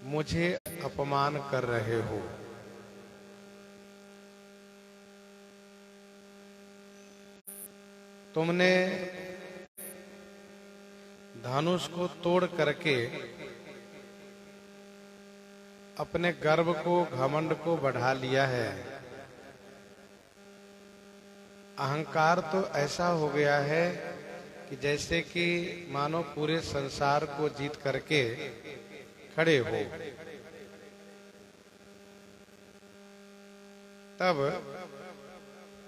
मुझे अपमान कर रहे हो। तुमने धनुष को तोड़ करके अपने गर्व को, घमंड को बढ़ा लिया है। अहंकार तो ऐसा हो गया है कि जैसे कि मानो पूरे संसार को जीत करके खड़े हो। तब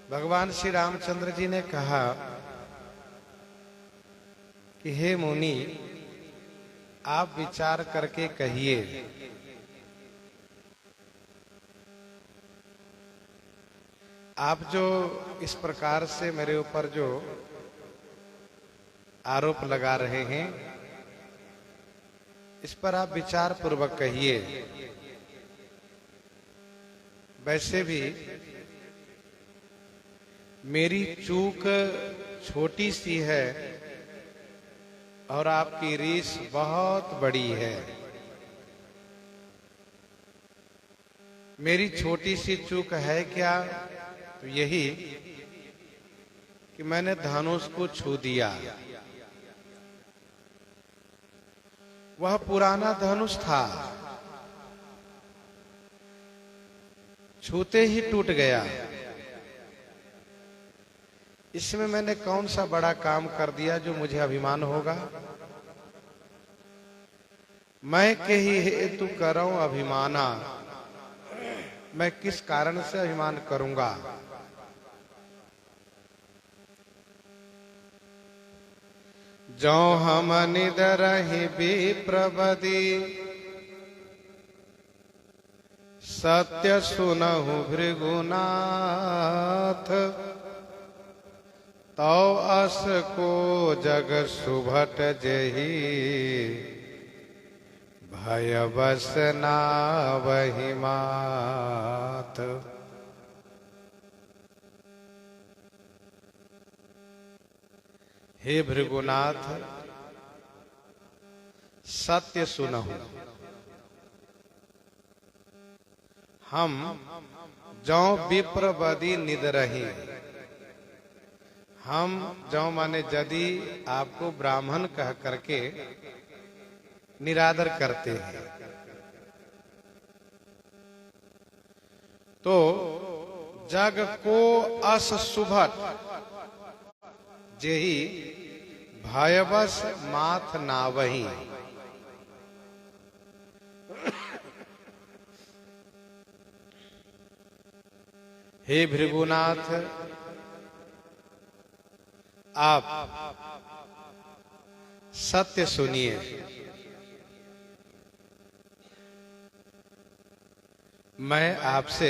भगवान श्री रामचंद्र जी ने कहा कि हे मुनि, आप विचार करके कहिए, आप जो इस प्रकार से मेरे ऊपर जो आरोप लगा रहे हैं, इस पर आप विचार पूर्वक कहिए। वैसे भी मेरी चूक छोटी सी है और आपकी रीस बहुत बड़ी है। मेरी छोटी सी चूक है क्या? तो यही कि मैंने धनुष को छू दिया। वह पुराना धनुष था, छूते ही टूट गया। इसमें मैंने कौन सा बड़ा काम कर दिया जो मुझे अभिमान होगा? मैं के ही हेतु करऊं अभिमाना, मैं किस कारण से अभिमान करूंगा? जो हम निदरहि विप्रबदी, सत्य सुनहु भृगुनाथ। तो अस को जग सुभट जेहि, भय बस नावहि मात। हे भृगुनाथ, सत्य सुनहु। हम जौ विप्रबदी निदरहि, हम जौ माने यदि आपको ब्राह्मण कह करके निरादर करते हैं, तो जग को अस सुभट जेहि, भयवश माथ नावहि। हे भृगुनाथ, आप सत्य सुनिए। मैं आपसे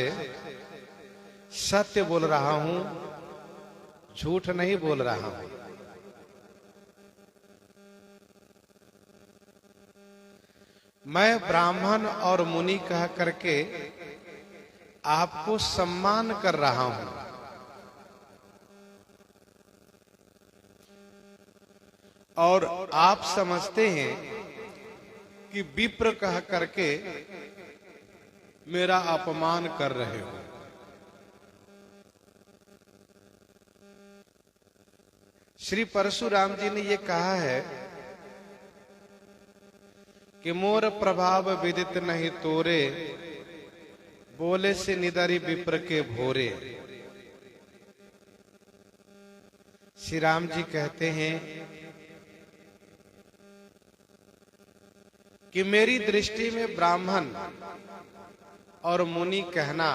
सत्य बोल रहा हूं, झूठ नहीं बोल रहा हूं। मैं ब्राह्मण और मुनि कह करके आपको सम्मान कर रहा हूं। और आप समझते हैं कि विप्र कह करके मेरा अपमान कर रहे हो। श्री परशुराम जी ने ये कहा है कि मोर प्रभाव विदित नहीं तोरे, बोले से निदरी विप्र के भोरे। श्री राम जी कहते हैं कि मेरी दृष्टि में ब्राह्मण और मुनि कहना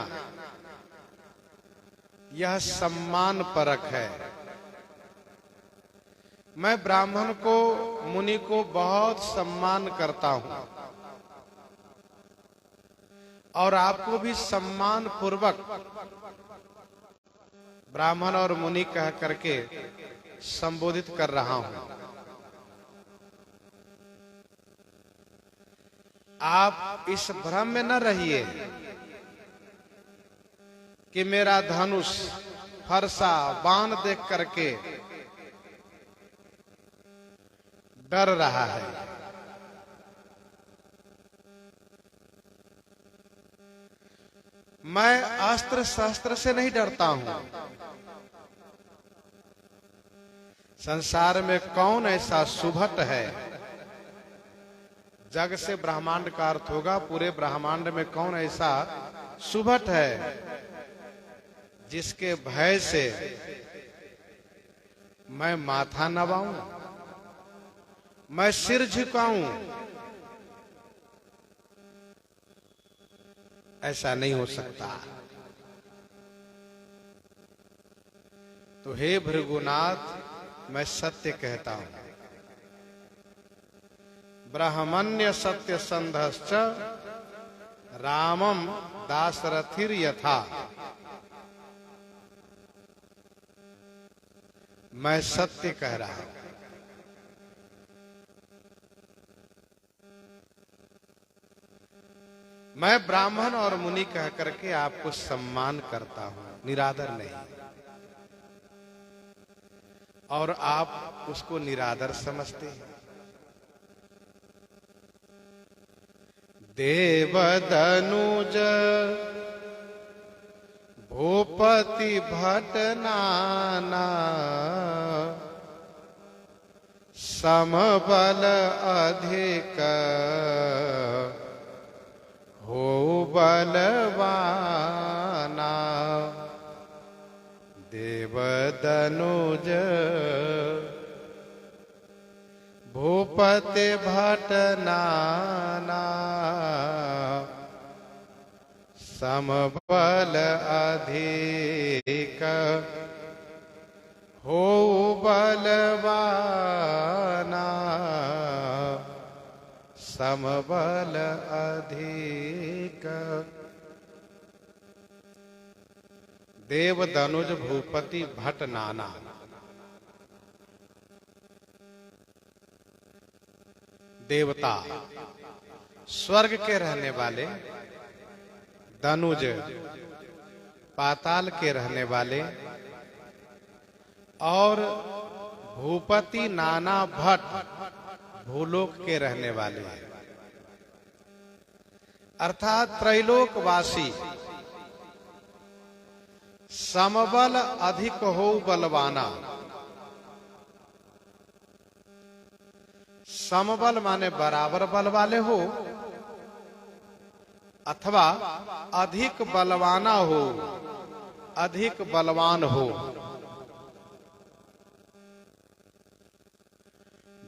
यह सम्मान परक है। मैं ब्राह्मण को, मुनि को बहुत सम्मान करता हूं और आपको भी सम्मान पूर्वक ब्राह्मण और मुनि कह करके संबोधित कर रहा हूं। आप इस भ्रम में न रहिए कि मेरा धनुष, फरसा, बाण देख करके डर रहा है। मैं अस्त्र शस्त्र से नहीं डरता हूं। संसार में कौन ऐसा सुभट है, जग से ब्रह्मांड का अर्थ होगा पूरे ब्रह्मांड में कौन ऐसा सुभट है जिसके भय से मैं माथा नवाऊं, मैं सिर झुकाऊं। ऐसा नहीं हो सकता। तो हे भृगुनाथ, मैं सत्य कहता हूं। ब्रह्मण्य सत्य संधश्च रामम दाशरथिर यथा। मैं सत्य कह रहा हूं। मैं ब्राह्मण और मुनि कह करके आपको सम्मान करता हूं, निरादर नहीं। और आप उसको निरादर समझते हैं। देवदनुज भूपति भट नाना, समबल अधिक हो बलवाना। देवदनुज भूपति भट नाना, समबल अधिक हो बलवाना। समबल अधिक। देवदनुज भूपति भट नाना। देवता स्वर्ग के रहने वाले, दनुज पाताल के रहने वाले, और भूपति नाना भट भूलोक के रहने वाले हैं। अर्थात त्रैलोकवासी। समबल अधिक हो बलवाना। समबल माने बराबर बल वाले हो, अथवा अधिक बलवाना हो, अधिक बलवान हो।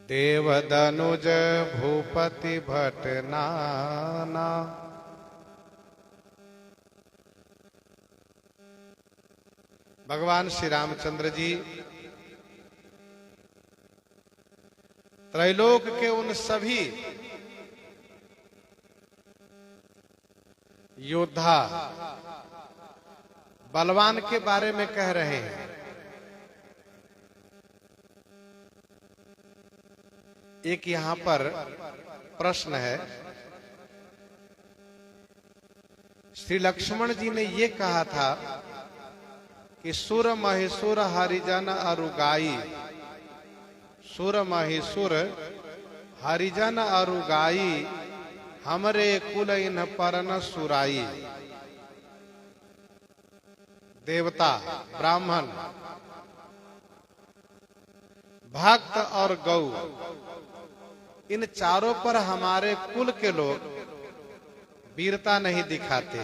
देवदनुज भूपति भट नाना। भगवान श्री रामचंद्र जी त्रैलोक के उन सभी योद्धा बलवान के बारे में कह रहे हैं। एक यहां पर प्रश्न है। श्री लक्ष्मण जी ने ये कहा था कि सुर महेश्वर हरिजन अरुगाई, सुर महेश्वर हरिजन अरुगाई, हमरे कुल इन परन सुराई। देवता, ब्राह्मण, भक्त और गौ, इन चारों पर हमारे कुल के लोग वीरता नहीं दिखाते।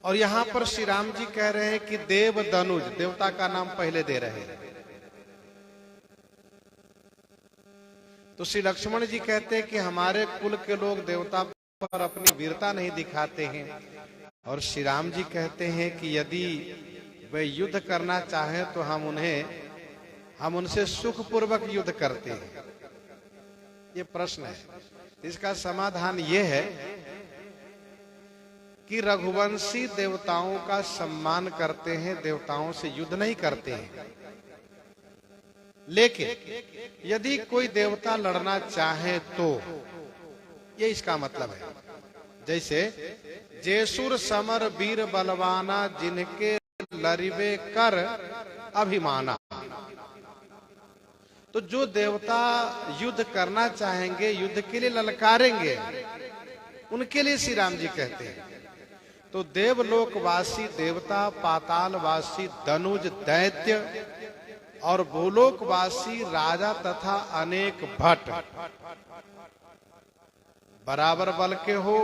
और यहां पर श्री राम जी कह रहे हैं कि देव दनुज, देवता का नाम पहले दे रहे हैं। तो श्री लक्ष्मण जी कहते हैं कि हमारे कुल के लोग देवता पर अपनी वीरता नहीं दिखाते हैं। और श्री राम जी कहते हैं कि यदि वे युद्ध करना चाहें तो हम उनसे सुखपूर्वक युद्ध करते हैं। ये प्रश्न है। इसका समाधान ये है कि रघुवंशी देवताओं का सम्मान करते हैं, देवताओं से युद्ध नहीं करते हैं। लेकिन यदि कोई देवता लड़ना चाहे तो ये इसका मतलब है। जैसे जेसुर समर वीर बलवाना, जिनके लरिवे कर अभिमाना। तो जो देवता युद्ध करना चाहेंगे, युद्ध के लिए ललकारेंगे, उनके लिए श्री राम जी कहते हैं। तो देवलोकवासी देवता, पातालवासी धनुज दैत्य और भूलोकवासी राजा तथा अनेक भट्ट, बराबर बल के हो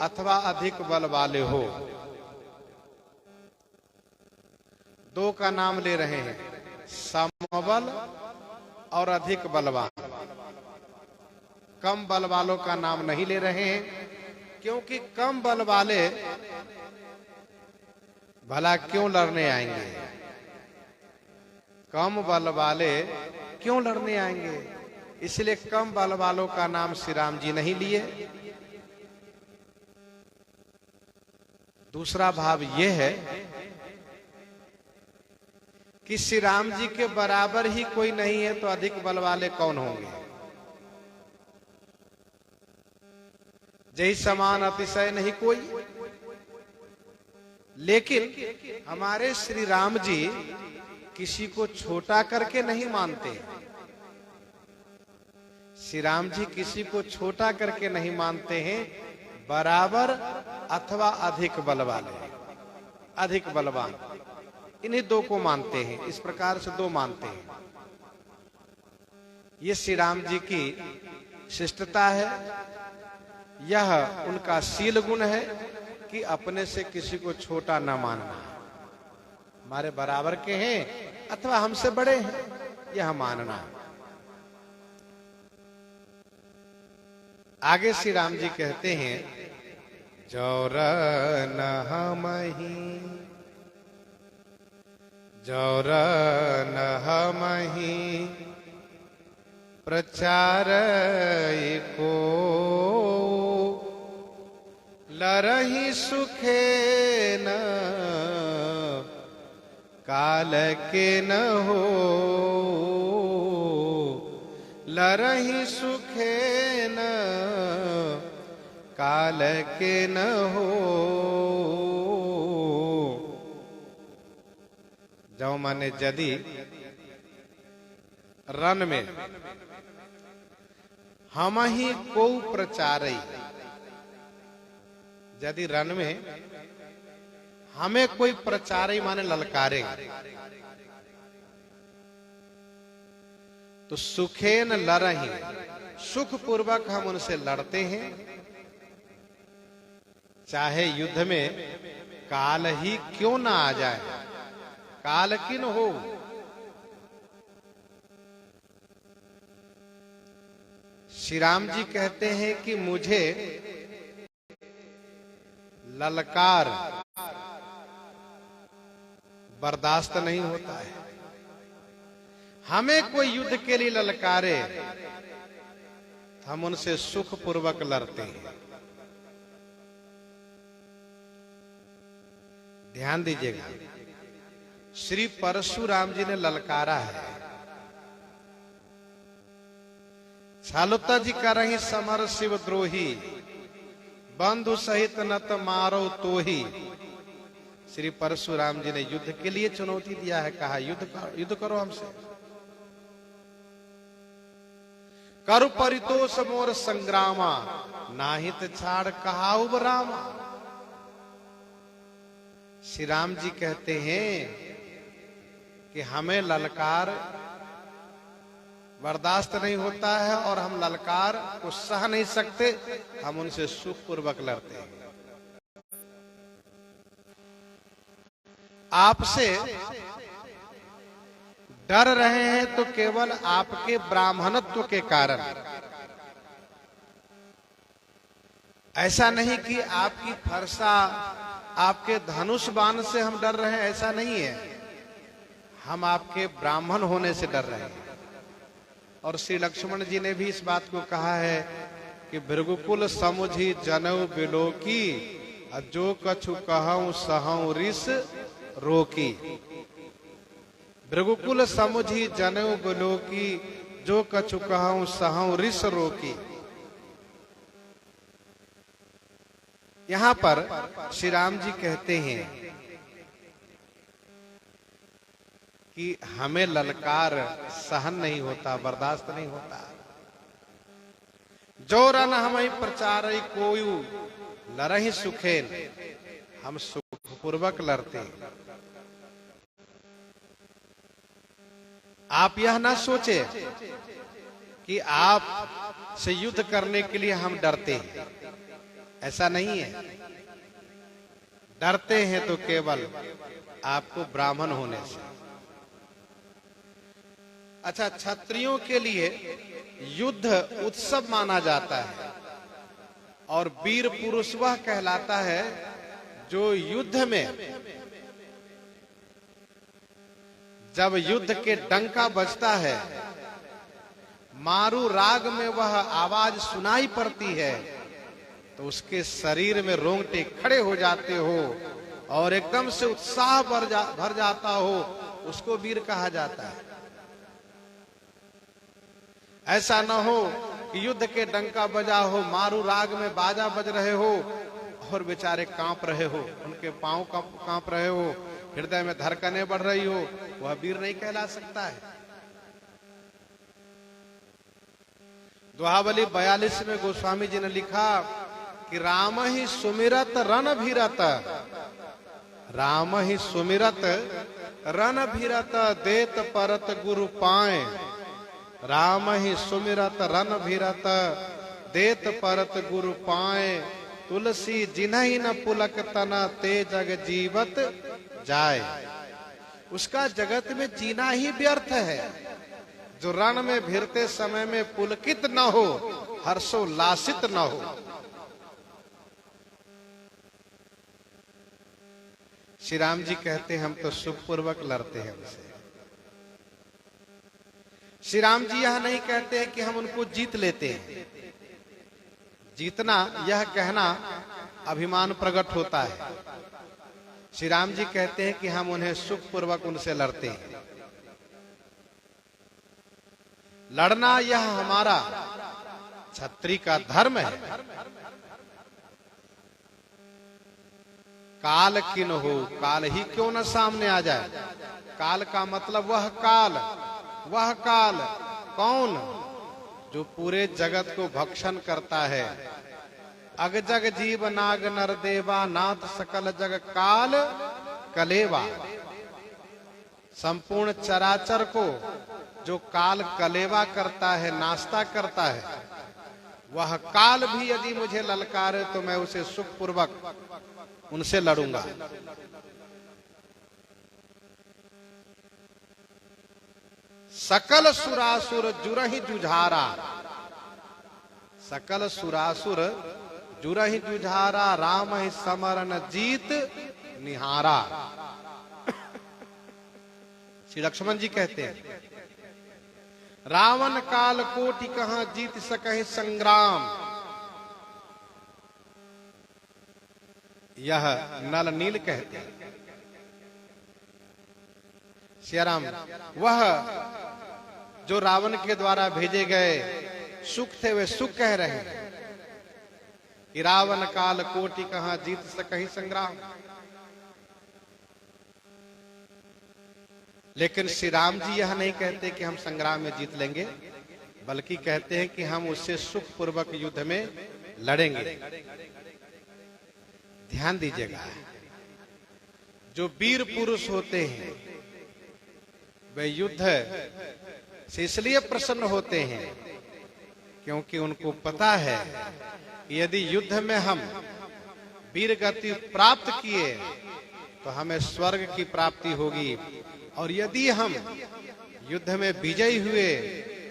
अथवा अधिक बल वाले हो, दो का नाम ले रहे हैं, समबल और अधिक बलवान। कम बल वालों का नाम नहीं ले रहे हैं, क्योंकि कम बल वाले भला क्यों लड़ने आएंगे? कम बल वाले क्यों लड़ने आएंगे? इसलिए कम बल वालों का नाम श्री राम जी नहीं लिए। दूसरा भाव यह है कि श्री राम जी के बराबर ही कोई नहीं है, तो अधिक बल वाले कौन होंगे? जय समान अतिशय नहीं कोई। लेकिन हमारे श्री राम जी किसी को छोटा करके नहीं मानते। श्री राम जी किसी को छोटा करके नहीं मानते हैं, बराबर अथवा अधिक बल वाले, अधिक बलवान, इन्हीं दो को मानते हैं। इस प्रकार से दो मानते हैं। ये श्री राम जी की शिष्टता है, यह उनका शील गुण है कि अपने से किसी को छोटा न मानना। हमारे बराबर के हैं अथवा हमसे बड़े हैं, यह मानना। आगे श्री राम जी कहते हैं, जौर न हमहि, जौर न हमहि प्रचार को, लरहि सुखे न काल के न हो, लरहि सुखे न काल के न हो। जो माने यदि रन में हम ही को प्रचारई, यदि रन में हमें कोई प्रचारई माने ललकारे, तो सुखेन लरहि, सुख पूर्वक हम उनसे लड़ते हैं, चाहे युद्ध में काल ही क्यों ना आ जाए, काल किन हो। श्री राम जी कहते हैं कि मुझे ललकार बर्दाश्त नहीं होता है। हमें कोई युद्ध के लिए ललकारे, हम उनसे सुख पूर्वक लड़ते हैं। ध्यान दीजिएगा, श्री परशुराम जी ने ललकारा है, छालुता जी का रही समर शिव द्रोही, बंधु सहित नत मारो तो ही। श्री परशुराम जी ने युद्ध के लिए चुनौती दिया है, कहा युद्ध करो हमसे। करु परितोष मोर संग्रामा, नाहित छाड़ कहाउ रामा। श्री राम जी कहते हैं कि हमें ललकार बर्दाश्त नहीं होता है और हम ललकार को सह नहीं सकते, हम उनसे सुख पूर्वक लड़ते हैं। आपसे डर रहे हैं तो केवल आपके ब्राह्मणत्व के कारण, ऐसा नहीं कि आपकी फरसा, आपके धनुष बाण से हम डर रहे हैं, ऐसा नहीं है। हम आपके ब्राह्मण होने से डर रहे हैं। और श्री लक्ष्मण जी ने भी इस बात को कहा है कि भृगुकुल समुझी जनऊ बिलोकी, जो कछु कहूं सहूं रिस रोकी। भृगुकुल समुझी जनऊ बिलोकी, जो कछु कहूं सहूं रिस रोकी। यहां पर श्री राम जी कहते हैं कि हमें ललकार सहन नहीं होता, बर्दाश्त नहीं होता। जो रन हमें प्रचार कोई लरहि सुखेन, हम सुखपूर्वक लड़ते हैं। आप यह ना सोचे कि आप से युद्ध करने के लिए हम डरते हैं, ऐसा नहीं है। डरते हैं तो केवल आपको ब्राह्मण होने से। अच्छा, क्षत्रियों के लिए युद्ध उत्सव माना जाता है और वीर पुरुष वह कहलाता है जो युद्ध में, जब युद्ध के डंका बजता है, मारू राग में वह आवाज सुनाई पड़ती है, तो उसके शरीर में रोंगटे खड़े हो जाते हो और एकदम से उत्साह भर जाता हो, उसको वीर कहा जाता है। ऐसा न हो कि युद्ध के डंका बजा हो, मारू राग में बाजा बज रहे हो और बेचारे कांप रहे हो, उनके पांव कांप रहे हो, हृदय में धड़कनें बढ़ रही हो, वह वीर नहीं कहला सकता है। दोहावली 42 में गोस्वामी जी ने लिखा कि राम ही सुमिरत रण भीरत, राम ही सुमिरत रण भीरत, देत परत गुरु पाए। राम ही सुमिरत रण भीरत, देत परत गुरु पाए। तुलसी जिन्हि न पुलक तना, ते जग जीवत जाए। उसका जगत में जीना ही व्यर्थ है जो रण में भिरते समय में पुलकित न हो, हर्षोल्लासित न हो। श्री राम जी कहते हैं हम तो सुखपूर्वक लड़ते हैं उनसे। श्री राम जी यह नहीं कहते हैं कि हम उनको जीत लेते हैं। जीतना, यह कहना अभिमान प्रकट होता है। श्री राम जी कहते हैं कि हम उन्हें सुखपूर्वक उनसे लड़ते हैं। लड़ना यह हमारा क्षत्रिय का धर्म है। काल किन हो, काल ही क्यों न सामने आ जाए। काल का मतलब वह काल कौन जो पूरे जगत को भक्षण करता है। अग जग जीव नाग नर देवा, नाथ सकल जग काल कलेवा। संपूर्ण चराचर को जो काल कलेवा करता है, नाश्ता करता है, वह काल भी यदि मुझे ललकारे तो मैं उसे सुखपूर्वक उनसे लड़ूंगा। सकल सुरासुर जुरहि जुझारा, सकल सुरासुर जुरहि जुझारा, राम ही समरन जीत निहारा। श्री लक्ष्मण जी कहते हैं रावण काल कोटि कहां जीत सकहि संग्राम। यह नल नील कहते हैं। सियाराम वह जो रावण के द्वारा भेजे गए सुख थे, वे सुख कह रहे हैं कि रावण काल कोटि कहां जीत सकहि संग्राम। लेकिन श्री राम जी यह नहीं कहते कि हम संग्राम में जीत लेंगे, बल्कि कहते हैं कि हम उससे सुखपूर्वक युद्ध में लड़ेंगे। ध्यान दीजिएगा, जो वीर पुरुष होते हैं वे युद्ध से इसलिए प्रसन्न होते हैं क्योंकि उनको पता है कि यदि युद्ध में हम वीर गति प्राप्त किए तो हमें स्वर्ग की प्राप्ति होगी, और यदि हम युद्ध में विजयी हुए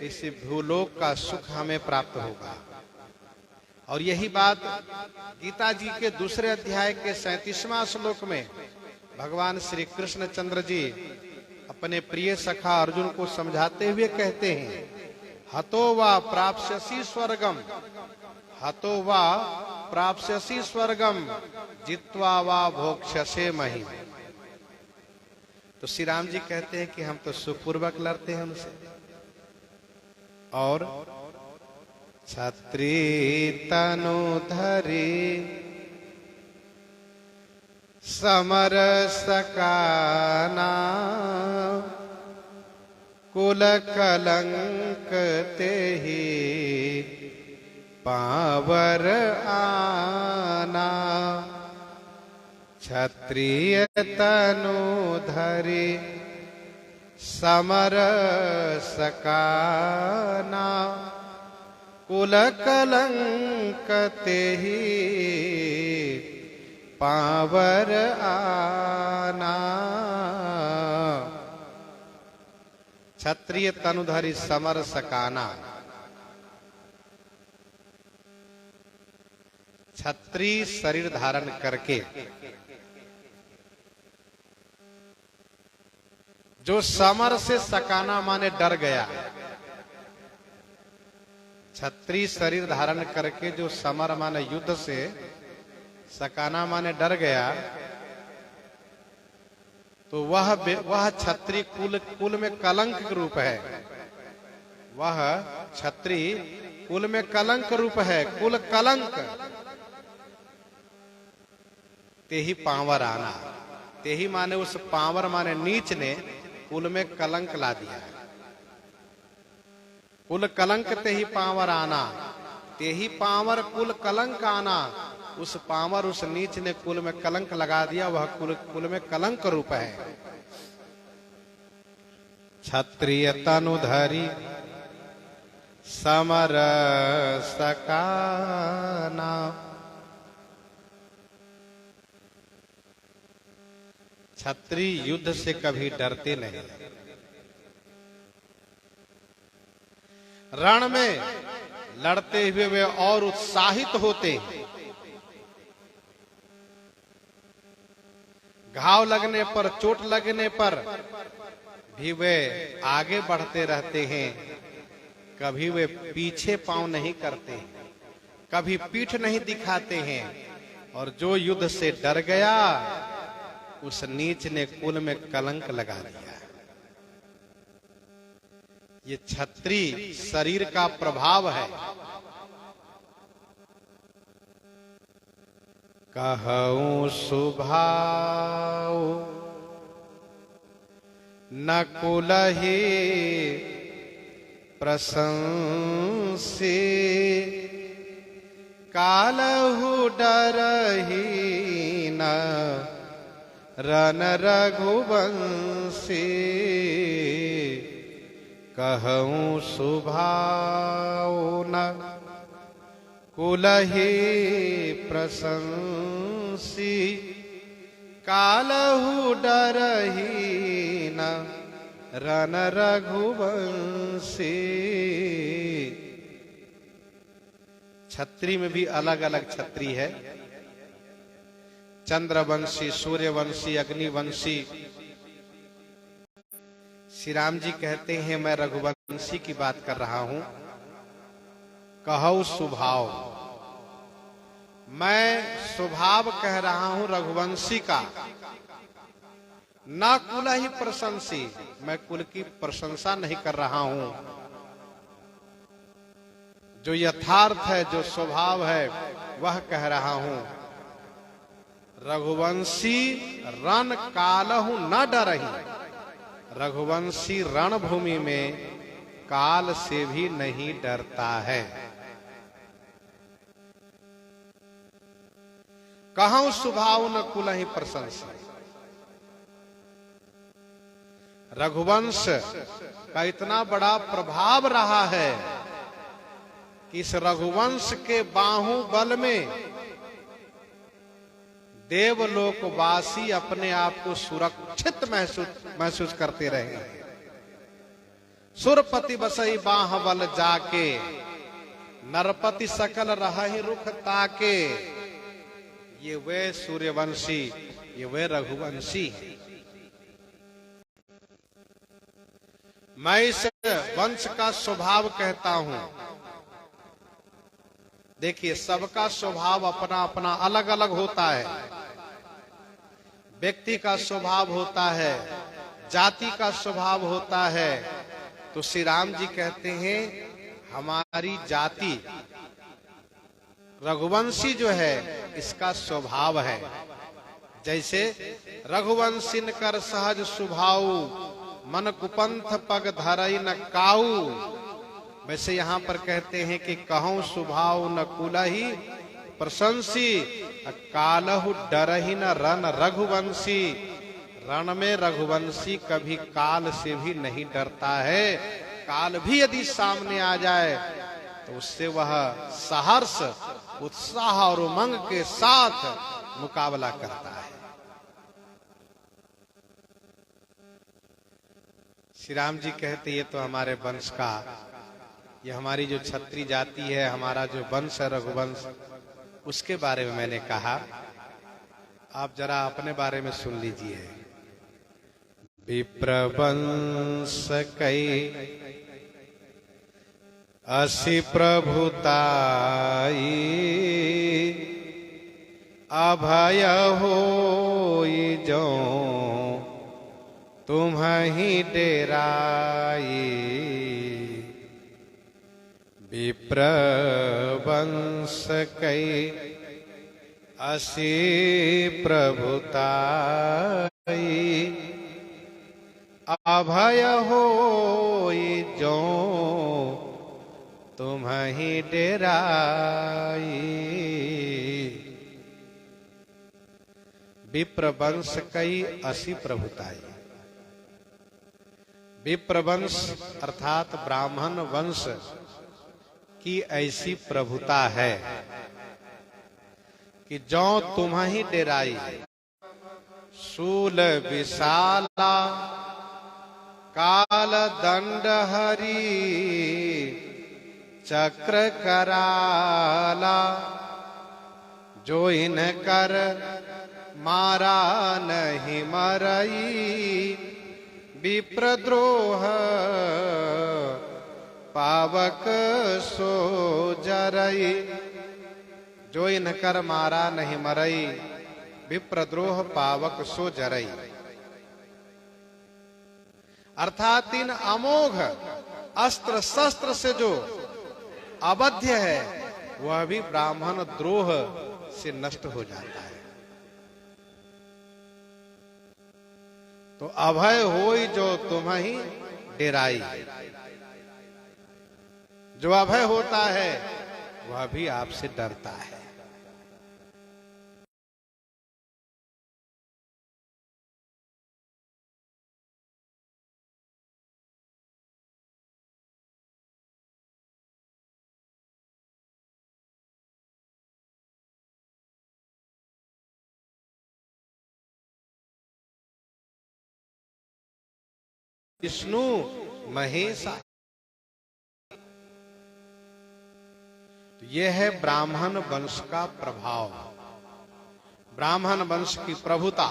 इस भूलोक का सुख हमें प्राप्त होगा। और यही बात गीता जी के दूसरे अध्याय के 37वां श्लोक में भगवान श्री कृष्ण चंद्र जी अपने प्रिय सखा अर्जुन को समझाते हुए कहते हैं, हतो वा प्राप्स्यसि स्वर्गम, हतो वा प्राप्स्यसि स्वर्गम, जित्वा वा भोक्ष्यसे महि। तो श्री राम जी कहते हैं कि हम तो सुखपूर्वक लड़ते हैं उनसे। और क्षत्रिय तनु धरि समर सकाना, कुल कलंक तेहि पावर आना, क्षत्रिय तनु धरि समर सकाना, कुल कलंक तेहि पावर आना। क्षत्रिय तनुधरि समर सकाना, क्षत्रिय शरीर धारण करके जो समर से सकाना माने डर गया, क्षत्रिय शरीर धारण करके जो समर माने युद्ध से, सकाना माने डर गया, तो वह क्षत्रिय कुल में कलंक रूप है। वह क्षत्रिय कुल में कलंक रूप है। कुल कलंक तेहि पावर आना, तेहि माने उस पावर माने नीच ने कुल में कलंक ला दिया है। कुल कलंक तेहि पावर आना, तेहि पावर कुल कलंक आना, उस पावर उस नीच ने कुल में कलंक लगा दिया, वह कुल में कलंक रूप है। क्षत्रिय तनुधरि समर सकाना, क्षत्रिय युद्ध से कभी डरते नहीं। रण में लड़ते हुए वे और उत्साहित होते हैं। घाव लगने पर, चोट लगने पर भी वे आगे बढ़ते रहते हैं। कभी वे पीछे पांव नहीं करते, कभी पीठ नहीं दिखाते हैं। और जो युद्ध से डर गया, उस नीच ने कुल में कलंक लगा दिया। ये क्षत्रिय शरीर का प्रभाव है। कहूं सुभाव न कुलहि प्रशंसी, कालहु डरहि न रन रघुवंशी। कहूं सुभाव न कुलहि प्रशंसी, कालहु डरहि न रन रघुवंशी। क्षत्रिय में भी अलग अलग क्षत्रिय है। चंद्रवंशी, सूर्यवंशी, अग्निवंशी। श्री राम जी कहते हैं मैं रघुवंशी की बात कर रहा हूं। कहौ स्वभाव, मैं स्वभाव कह रहा हूं रघुवंशी का। न कुल ही प्रशंसी, मैं कुल की प्रशंसा नहीं कर रहा हूं। जो यथार्थ है, जो स्वभाव है, वह कह रहा हूं। रघुवंशी रण कालहु न डरहि, रघुवंशी रणभूमि में काल से भी नहीं डरता है। कहूं स्वभाव न कुलहि प्रशंसा। रघुवंश का इतना बड़ा प्रभाव रहा है कि इस रघुवंश के बाहुबल में देवलोकवासी अपने आप को सुरक्षित महसूस करते रहे। सुरपति बसई बाहुबल जाके, नरपति सकल रहहि रुख ताके। ये वे सूर्यवंशी, ये वे रघुवंशी है। मैं इस वंश का स्वभाव कहता हूं। देखिए, सबका स्वभाव अपना अपना अलग अलग होता है। व्यक्ति का स्वभाव होता है, जाति का स्वभाव होता है। तो श्री राम जी कहते हैं हमारी जाति रघुवंशी जो है, इसका स्वभाव है। जैसे रघुवंशिन कर सहज स्वभाव, मन कुपंथ पग धरई न काऊ। वैसे यहाँ पर कहते हैं कि कहूं सुभाव न कुलही प्रशंसी, कालहु डरही न रन रघुवंशी। रण में रघुवंशी कभी काल से भी नहीं डरता है। काल भी यदि सामने आ जाए तो उससे वह सहर्ष उत्साह और उमंग के साथ मुकाबला करता है। श्री राम जी कहते ये तो हमारे वंश का, ये हमारी जो क्षत्रिय जाति है, हमारा जो वंश है रघुवंश, उसके बारे में मैंने कहा। आप जरा अपने बारे में सुन लीजिए। विप्रवंश कई असि प्रभुताई, अभय होई जो तुम्हि डेराई। विप्रवंश कई असि प्रभुताई, अभय होई जो तुम्हि डेराई। विप्रवंश कई असि प्रभुताई। विप्रवंश अर्थात ब्राह्मण वंश की ऐसी प्रभुता है कि जो तुम्हि डेराई। शूल विशाला काल दंड हरी, चक्र कराला जो इनकर मारा नहीं मरई। विप्रद्रोह पावक सो जरई, जो इनकर मारा नहीं मरई। विप्रद्रोह पावक सो जरई। अर्थात इन अमोघ अस्त्र शस्त्र से जो अबध्य है वह भी ब्राह्मण द्रोह से नष्ट हो जाता है। तो अभय होई जो तुम्हि डेराई। जो अभय होता है वह भी आपसे डरता है। विष्णु महेश। तो यह है ब्राह्मण वंश का प्रभाव, ब्राह्मण वंश की प्रभुता।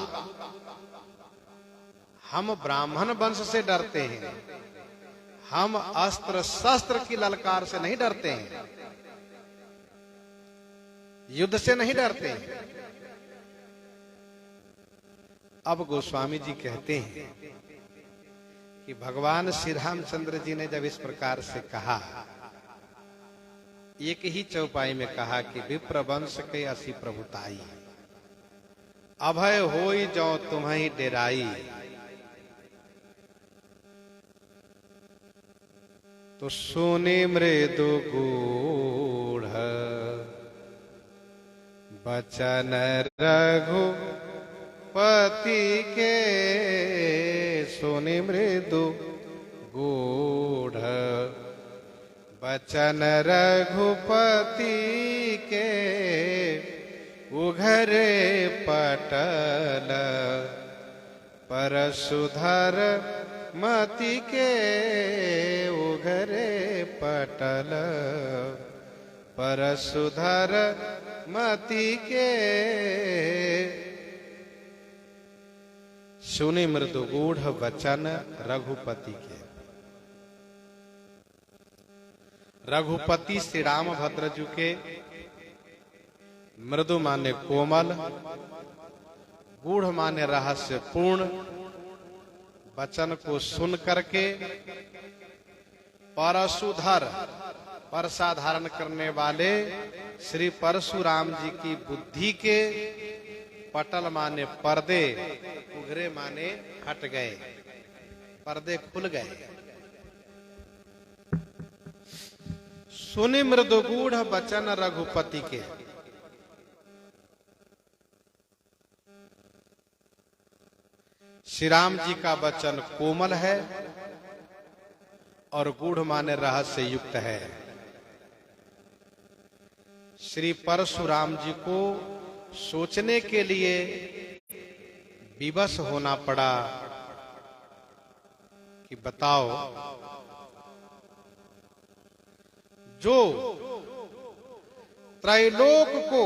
हम ब्राह्मण वंश से डरते हैं, हम अस्त्र शस्त्र की ललकार से नहीं डरते हैं, युद्ध से नहीं डरते हैं। अब गोस्वामी जी कहते हैं कि भगवान श्री रामचंद्र जी ने जब इस प्रकार से कहा, एक ही चौपाई में कहा कि विप्रवंश के असि प्रभुताई, अभय होई जो तुम्हि डेराई। तो सुनि मृदु गूढ़ बचन रघुपति के। सुनि मृदु गूढ़ बचन रघुपति के, उघरे पटल परशुधर मति के। उघरे पटल परशुधर मति के। सुनि मृदु गूढ़ वचन रघुपति के। रघुपति श्री रामभद्र जी के मृदु माने कोमल, गूढ़ माने रहस्यपूर्ण वचन को सुन करके परशुधर, परसा धारण करने वाले श्री परशुराम जी की बुद्धि के, पटल माने पर्दे, उघरे माने हट गए। पर्दे खुल गए। सुनि मृदुगूढ़ बचन रघुपति के, श्री राम जी का वचन कोमल है और गूढ़ माने रहस्य युक्त है। श्री परशुराम जी को सोचने के लिए विवश होना पड़ा कि बताओ, जो त्रैलोक को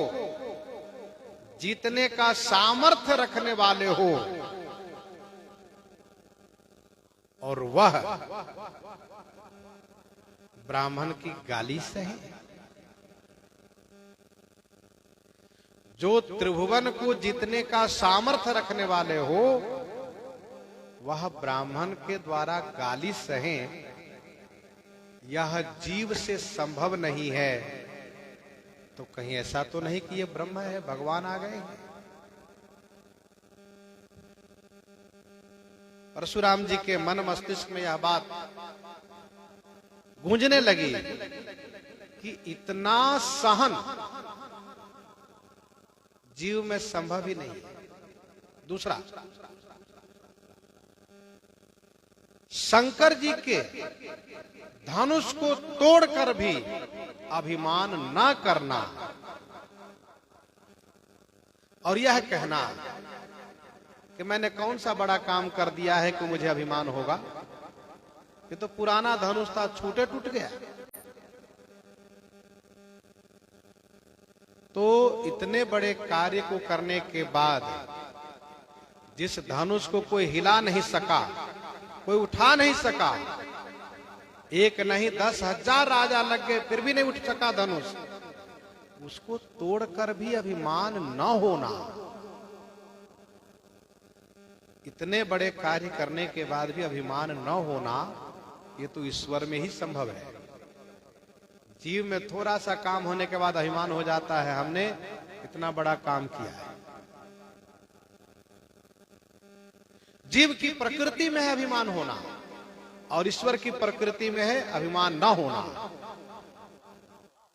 जीतने का सामर्थ्य रखने वाले हो और वह ब्राह्मण की गाली सहे, जो त्रिभुवन को जीतने का सामर्थ्य रखने वाले हो वह ब्राह्मण के द्वारा गाली सहे, यह जीव से संभव नहीं है। तो कहीं ऐसा तो नहीं कि ये ब्रह्म है, भगवान आ गए हैं। परशुराम जी के मन मस्तिष्क में यह बात गूंजने लगी कि इतना सहन जीव में संभव ही नहीं है। दूसरा, शंकर जी के धनुष को तोड़कर भी अभिमान न करना और यह कहना कि मैंने कौन सा बड़ा काम कर दिया है कि मुझे अभिमान होगा, ये तो पुराना धनुष था, छूटे टूट गया। तो इतने बड़े कार्य को करने के बाद जिस धनुष को कोई हिला नहीं सका, कोई उठा नहीं सका, एक नहीं 10,000 राजा लग गए फिर भी नहीं उठ सका धनुष, उसको तोड़कर भी अभिमान न होना, इतने बड़े कार्य करने के बाद भी अभिमान न होना, ये तो ईश्वर में ही संभव है। जीव में थोड़ा सा काम होने के बाद अभिमान हो जाता है, हमने इतना बड़ा काम किया है। जीव की प्रकृति में है अभिमान होना और ईश्वर की प्रकृति में है अभिमान न होना।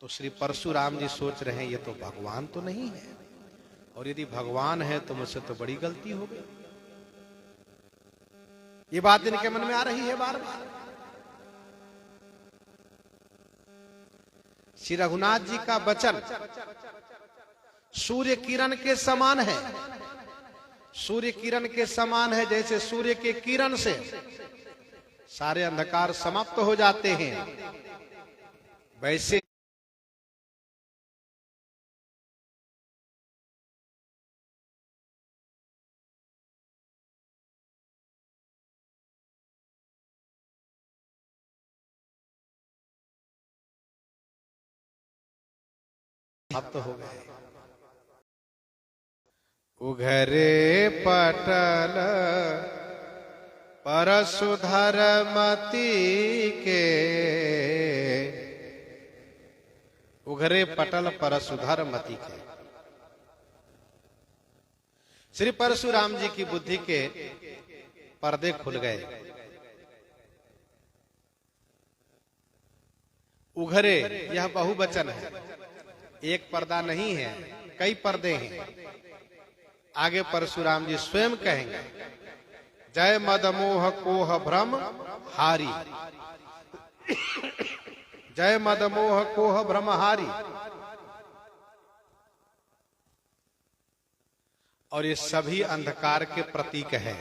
तो श्री परशुराम जी सोच रहे हैं ये तो भगवान तो नहीं है, और यदि भगवान है तो मुझसे तो बड़ी गलती हो गई। ये बात इनके मन में आ रही है बार बार। श्री रघुनाथ जी का वचन सूर्य किरण के समान है। सूर्य किरण के समान है, जैसे सूर्य के किरण से सारे अंधकार समाप्त हो जाते हैं, वैसे समाप्त हो गए। उघरे पटल परशुधर मति के, उघरे पटल परशुधर मति के। श्री परशुराम जी की बुद्धि के पर्दे खुल गए। उघरे यह बहुवचन है, एक पर्दा नहीं है, कई पर्दे हैं। आगे परशुराम जी स्वयं कहेंगे, जय मदमोह कोह भ्रम हारी, जय मदमोह कोह भ्रम हारी। और ये सभी अंधकार के प्रतीक है,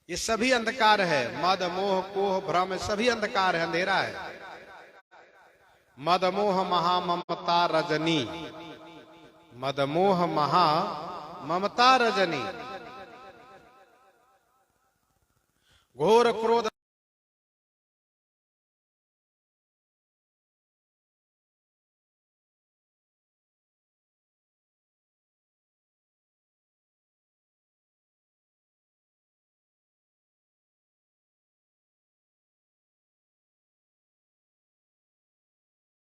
ये सभी अंधकार है। मद मोह कोह भ्रम सभी अंधकार है, अंधेरा है। मदमोह महा ममता रजनी, मदमोह महा ममता रजनी, घोर क्रोध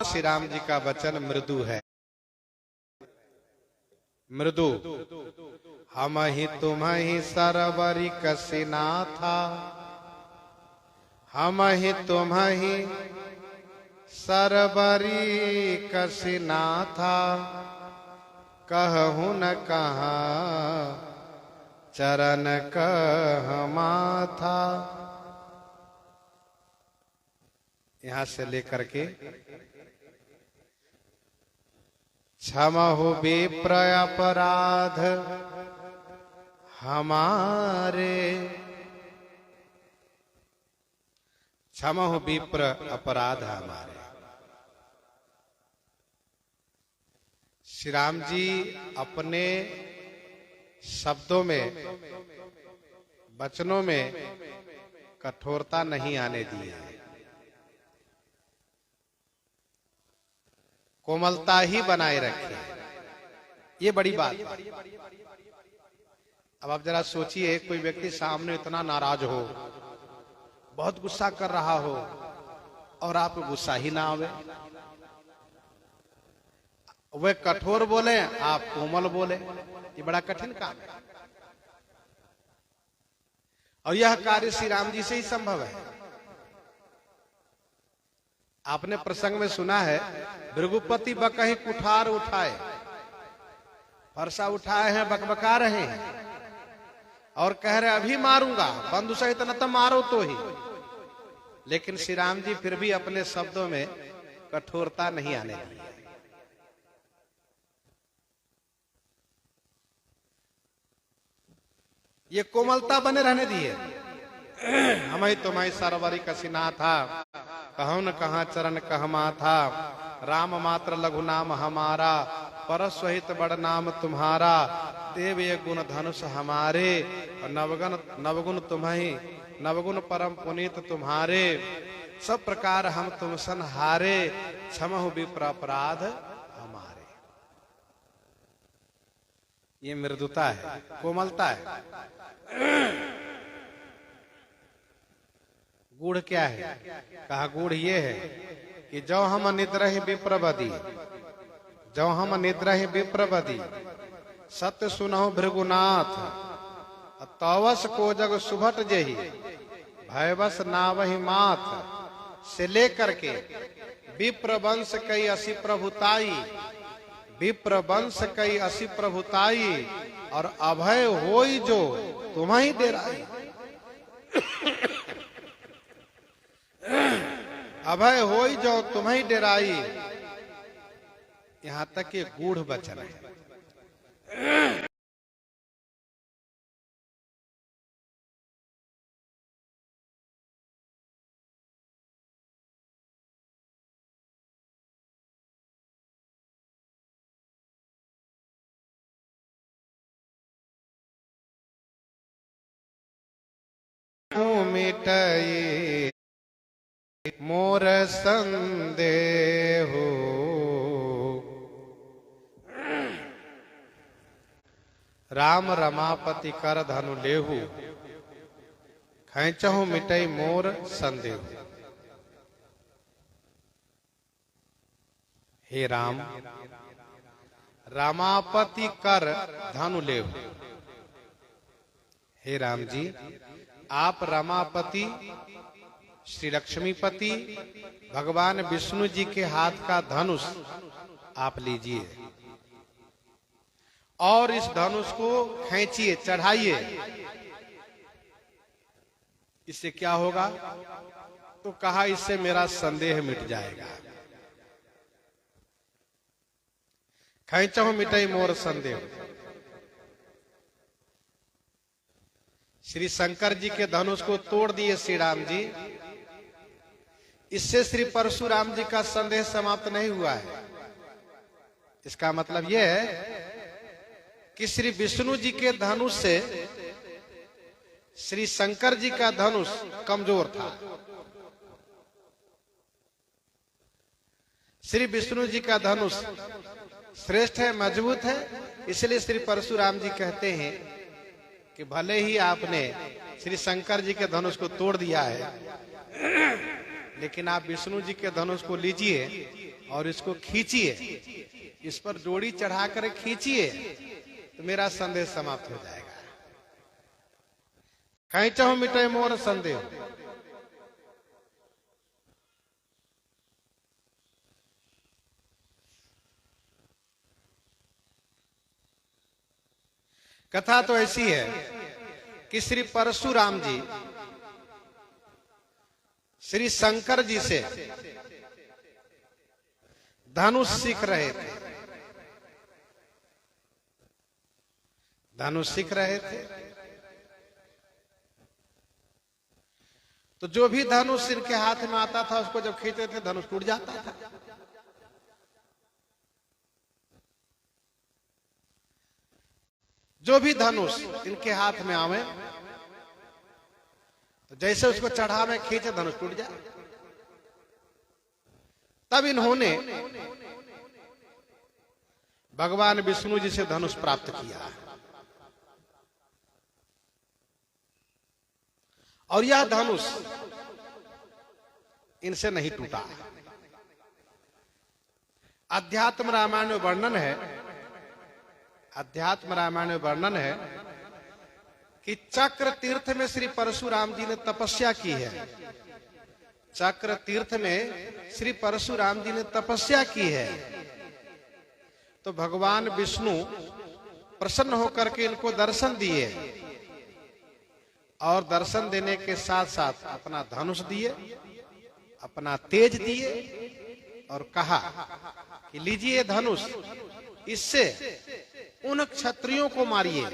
श्री राम जी का वचन मृदु है, मृदु। हम ही तुम ही सरवरी कसिना था, हम ही तुम ही सरवरी कसिना था, कहूँ न कहा चरण कह माथा। यहां से लेकर के क्षमहु विप्र अपराध हमारे, क्षमहु विप्र अपराध हमारे। श्री राम जी अपने शब्दों में, वचनों में कठोरता नहीं आने दी है, कोमलता ही बनाए रखे। ये बड़ी बात है। अब आप जरा सोचिए, कोई व्यक्ति सामने इतना नाराज हो, बहुत गुस्सा कर रहा हो, और आपको गुस्सा ही ना आवे। वे कठोर बोले, आप कोमल बोले, ये बड़ा कठिन काम है। और यह कार्य श्री राम जी से ही संभव है। आपने प्रसंग में सुना है, भृगुपति बकहि कुठार उठाए, फरसा उठाए हैं, बकबका रहे हैं और कह रहे अभी मारूंगा, बंधु सहित न तो मारो तो ही। लेकिन श्री राम जी फिर भी अपने शब्दों में कठोरता नहीं आने दी। ये कोमलता बने रहने दी है। हम ही तुम्हारी सरवरी कसिना था, कहूं न कहा चरण कहमा था, राम मात्र लघु नाम हमारा, परस्वहित बड़ नाम तुम्हारा, देव ये गुण धनुष हमारे, नवगुण नवगुण तुम्हें, नवगुण परम पुनीत तुम्हारे, सब प्रकार हम तुम सन हारे, क्षमहु विप्र अपराध हमारे। ये मृदुता है, कोमलता है। गुड़ क्या है? कहा गुड़ ये है कि जो हम निद्रहि विप्रबदी, जो हम निद्रहि विप्रबदी, सत्य सुनहु भृगुनाथ, तवस को जग सुभट जेहि, भयवश नावहि माथ। से लेकर के विप्र वंश कई असी प्रभुताई, विप्र वंश कई असी प्रभुताई, और अभय होई जो तुम्हें डेराई। अभय होई जो तुम्हें डेराई। यहां तक ये गूढ़ वचन है। मिटाई मोर संदेहो, राम रमापति कर धनु लेहु, खैचहु मिटई मोर संदेह। हे राम, रमापति कर धनु लेहु। हे राम जी, आप रमापति श्री लक्ष्मीपति भगवान विष्णु जी के हाथ का धनुष आप लीजिए और इस धनुष को खींचिए, चढ़ाइए। इससे क्या होगा? तो कहा इससे मेरा संदेह मिट जाएगा। खींचो मिटाई मोर संदेह। श्री शंकर जी के धनुष को तोड़ दिए श्री राम जी। इससे श्री परशुराम जी का संदेह समाप्त नहीं हुआ है। इसका मतलब यह है कि श्री विष्णु जी के धनुष से श्री शंकर जी का धनुष कमजोर था। श्री विष्णु जी का धनुष श्रेष्ठ है, मजबूत है। इसलिए श्री परशुराम जी कहते हैं कि भले ही आपने श्री शंकर जी के धनुष को तोड़ दिया है, लेकिन आप विष्णु जी के धनुष को लीजिए और इसको खींचिए, इस पर जोड़ी चढ़ाकर खींचिए, तो मेरा संदेह समाप्त हो जाएगा। खैचहु मिटे मोर संदेह। कथा तो ऐसी है कि श्री परशुराम जी श्री शंकर जी से धनुष सीख रहे थे। धनुष सीख रहे थे तो जो भी धनुष इनके हाथ में आता था उसको जब खींचते थे धनुष टूट जाता था। जो भी धनुष इनके हाथ में आवे तो जैसे उसको चढ़ा में खींचे धनुष टूट जाए। तब इन्होंने भगवान विष्णु जी से धनुष प्राप्त किया और यह धनुष इनसे नहीं टूटा। अध्यात्म रामायण में वर्णन है, अध्यात्म रामायण में वर्णन है कि चक्र तीर्थ में श्री परशुराम जी ने तपस्या की है। चक्र तीर्थ में श्री परशुराम जी ने तपस्या की है तो भगवान विष्णु प्रसन्न होकर के इनको दर्शन दिए और दर्शन देने के साथ साथ अपना धनुष दिए, अपना तेज दिए और कहा कि लीजिए धनुष, इससे उन क्षत्रियों को मारिए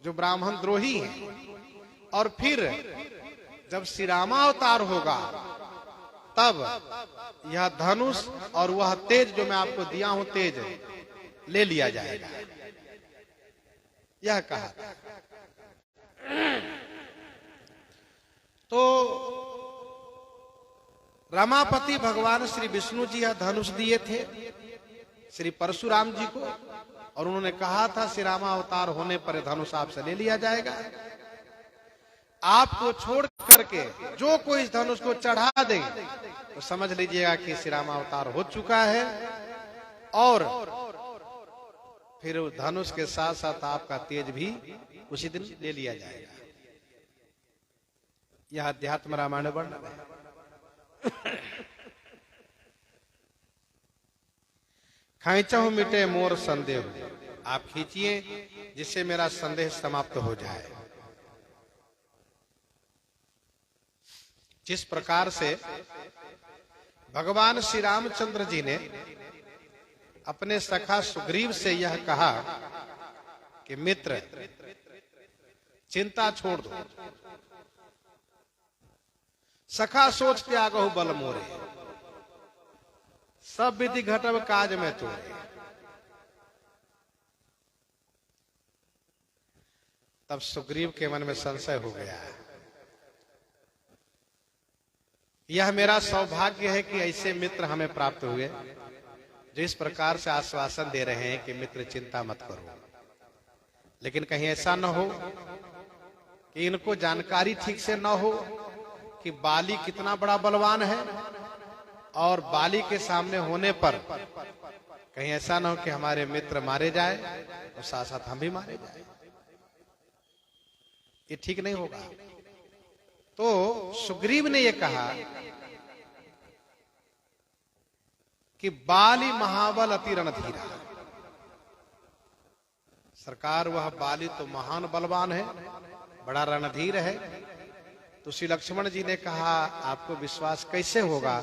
जो ब्राह्मण द्रोही हैं और फिर जब श्री रामावतार होगा तब यह धनुष और वह तेज जो मैं आपको दिया हूं तेज ले लिया जाएगा। यह कहा तो रमापति भगवान श्री विष्णु जी यह धनुष दिए थे श्री परशुराम जी को और उन्होंने कहा था श्री रामावतार होने पर धनुष आपसे ले लिया जाएगा। आपको छोड़ करके जो कोई इस धनुष को चढ़ा दे तो समझ लीजिएगा कि श्री रामावतार हो चुका है और फिर धनुष के साथ साथ आपका तेज भी उसी दिन ले लिया जाएगा। यह अध्यात्म रामायण वर्णन है। खैचहु मिटे मोर संदेह, आप खींचिए जिससे मेरा संदेह समाप्त हो जाए। जिस प्रकार से भगवान श्री रामचंद्र जी ने अपने सखा सुग्रीव से यह कहा कि मित्र चिंता छोड़ दो, सखा सोच त्यागहु बल मोरे, सब विधि घटब काज में तोरे। तब सुग्रीव के मन में संशय हो गया, यह मेरा सौभाग्य है कि ऐसे मित्र हमें प्राप्त हुए जो इस प्रकार से आश्वासन दे रहे हैं कि मित्र चिंता मत करो। लेकिन कहीं ऐसा न हो कि इनको जानकारी ठीक से न हो कि बाली कितना बड़ा बलवान है और बाली के सामने होने पर कहीं ऐसा न हो कि हमारे मित्र मारे जाए और साथ साथ हम भी मारे जाए। ये ठीक नहीं होगा। तो सुग्रीव ने यह कहा कि बाली महाबल अति रणधीरा। सरकार वह बाली तो महान बलवान है, बड़ा रणधीर है। तो श्री लक्ष्मण जी ने कहा आपको विश्वास कैसे होगा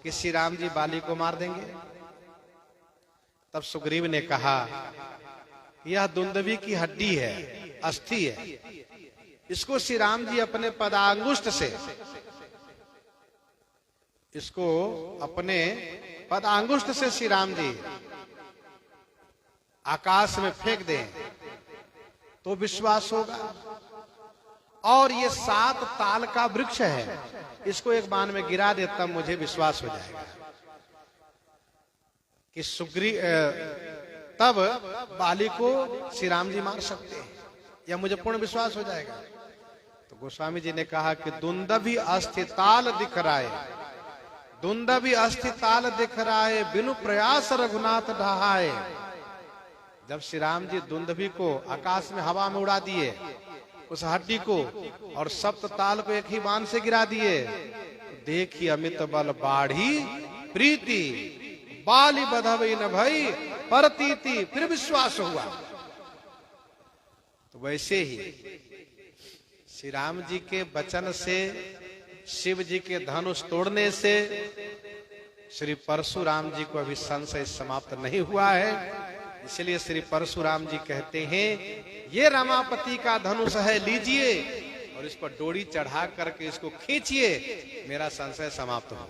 कि श्री राम जी बाली को मार देंगे? तब सुग्रीव ने कहा यह दुंदवी की हड्डी है, अस्थि है, इसको श्री राम जी अपने पदांगुष्ठ से, इसको अपने पदांगुष्ठ से श्री राम जी आकाश में फेंक दें तो विश्वास होगा। और ये 7 ताल का वृक्ष है, इसको एक बाण में गिरा दे तब मुझे विश्वास हो जाएगा कि सुग्रीव तब बाली को श्री राम जी मार सकते हैं, या मुझे पूर्ण विश्वास हो जाएगा। तो गोस्वामी जी ने कहा कि दुंदभी अस्थिताल दिख राय, दुंदभी अस्थिताल दिख राय, बिनु प्रयास रघुनाथ ढहाए, जब श्री राम जी दुंदुभि को आकाश में हवा में उड़ा दिए, उस हड्डी को और सप्त ताल को एक ही बाण से गिरा दिए, देखी अमित बल बाढ़ी प्रीति, बाली बधवई न भई परतीति, फिर विश्वास हुआ। तो वैसे ही श्री राम जी के वचन से, शिव जी के धनुष तोड़ने से श्री परशुराम जी को अभी संशय समाप्त नहीं हुआ है। इसलिए श्री परशुराम जी कहते हैं, ये रमापति का धनुष है, लीजिए और इस पर डोरी चढ़ा करके इसको खींचिए, मेरा संशय समाप्त हो।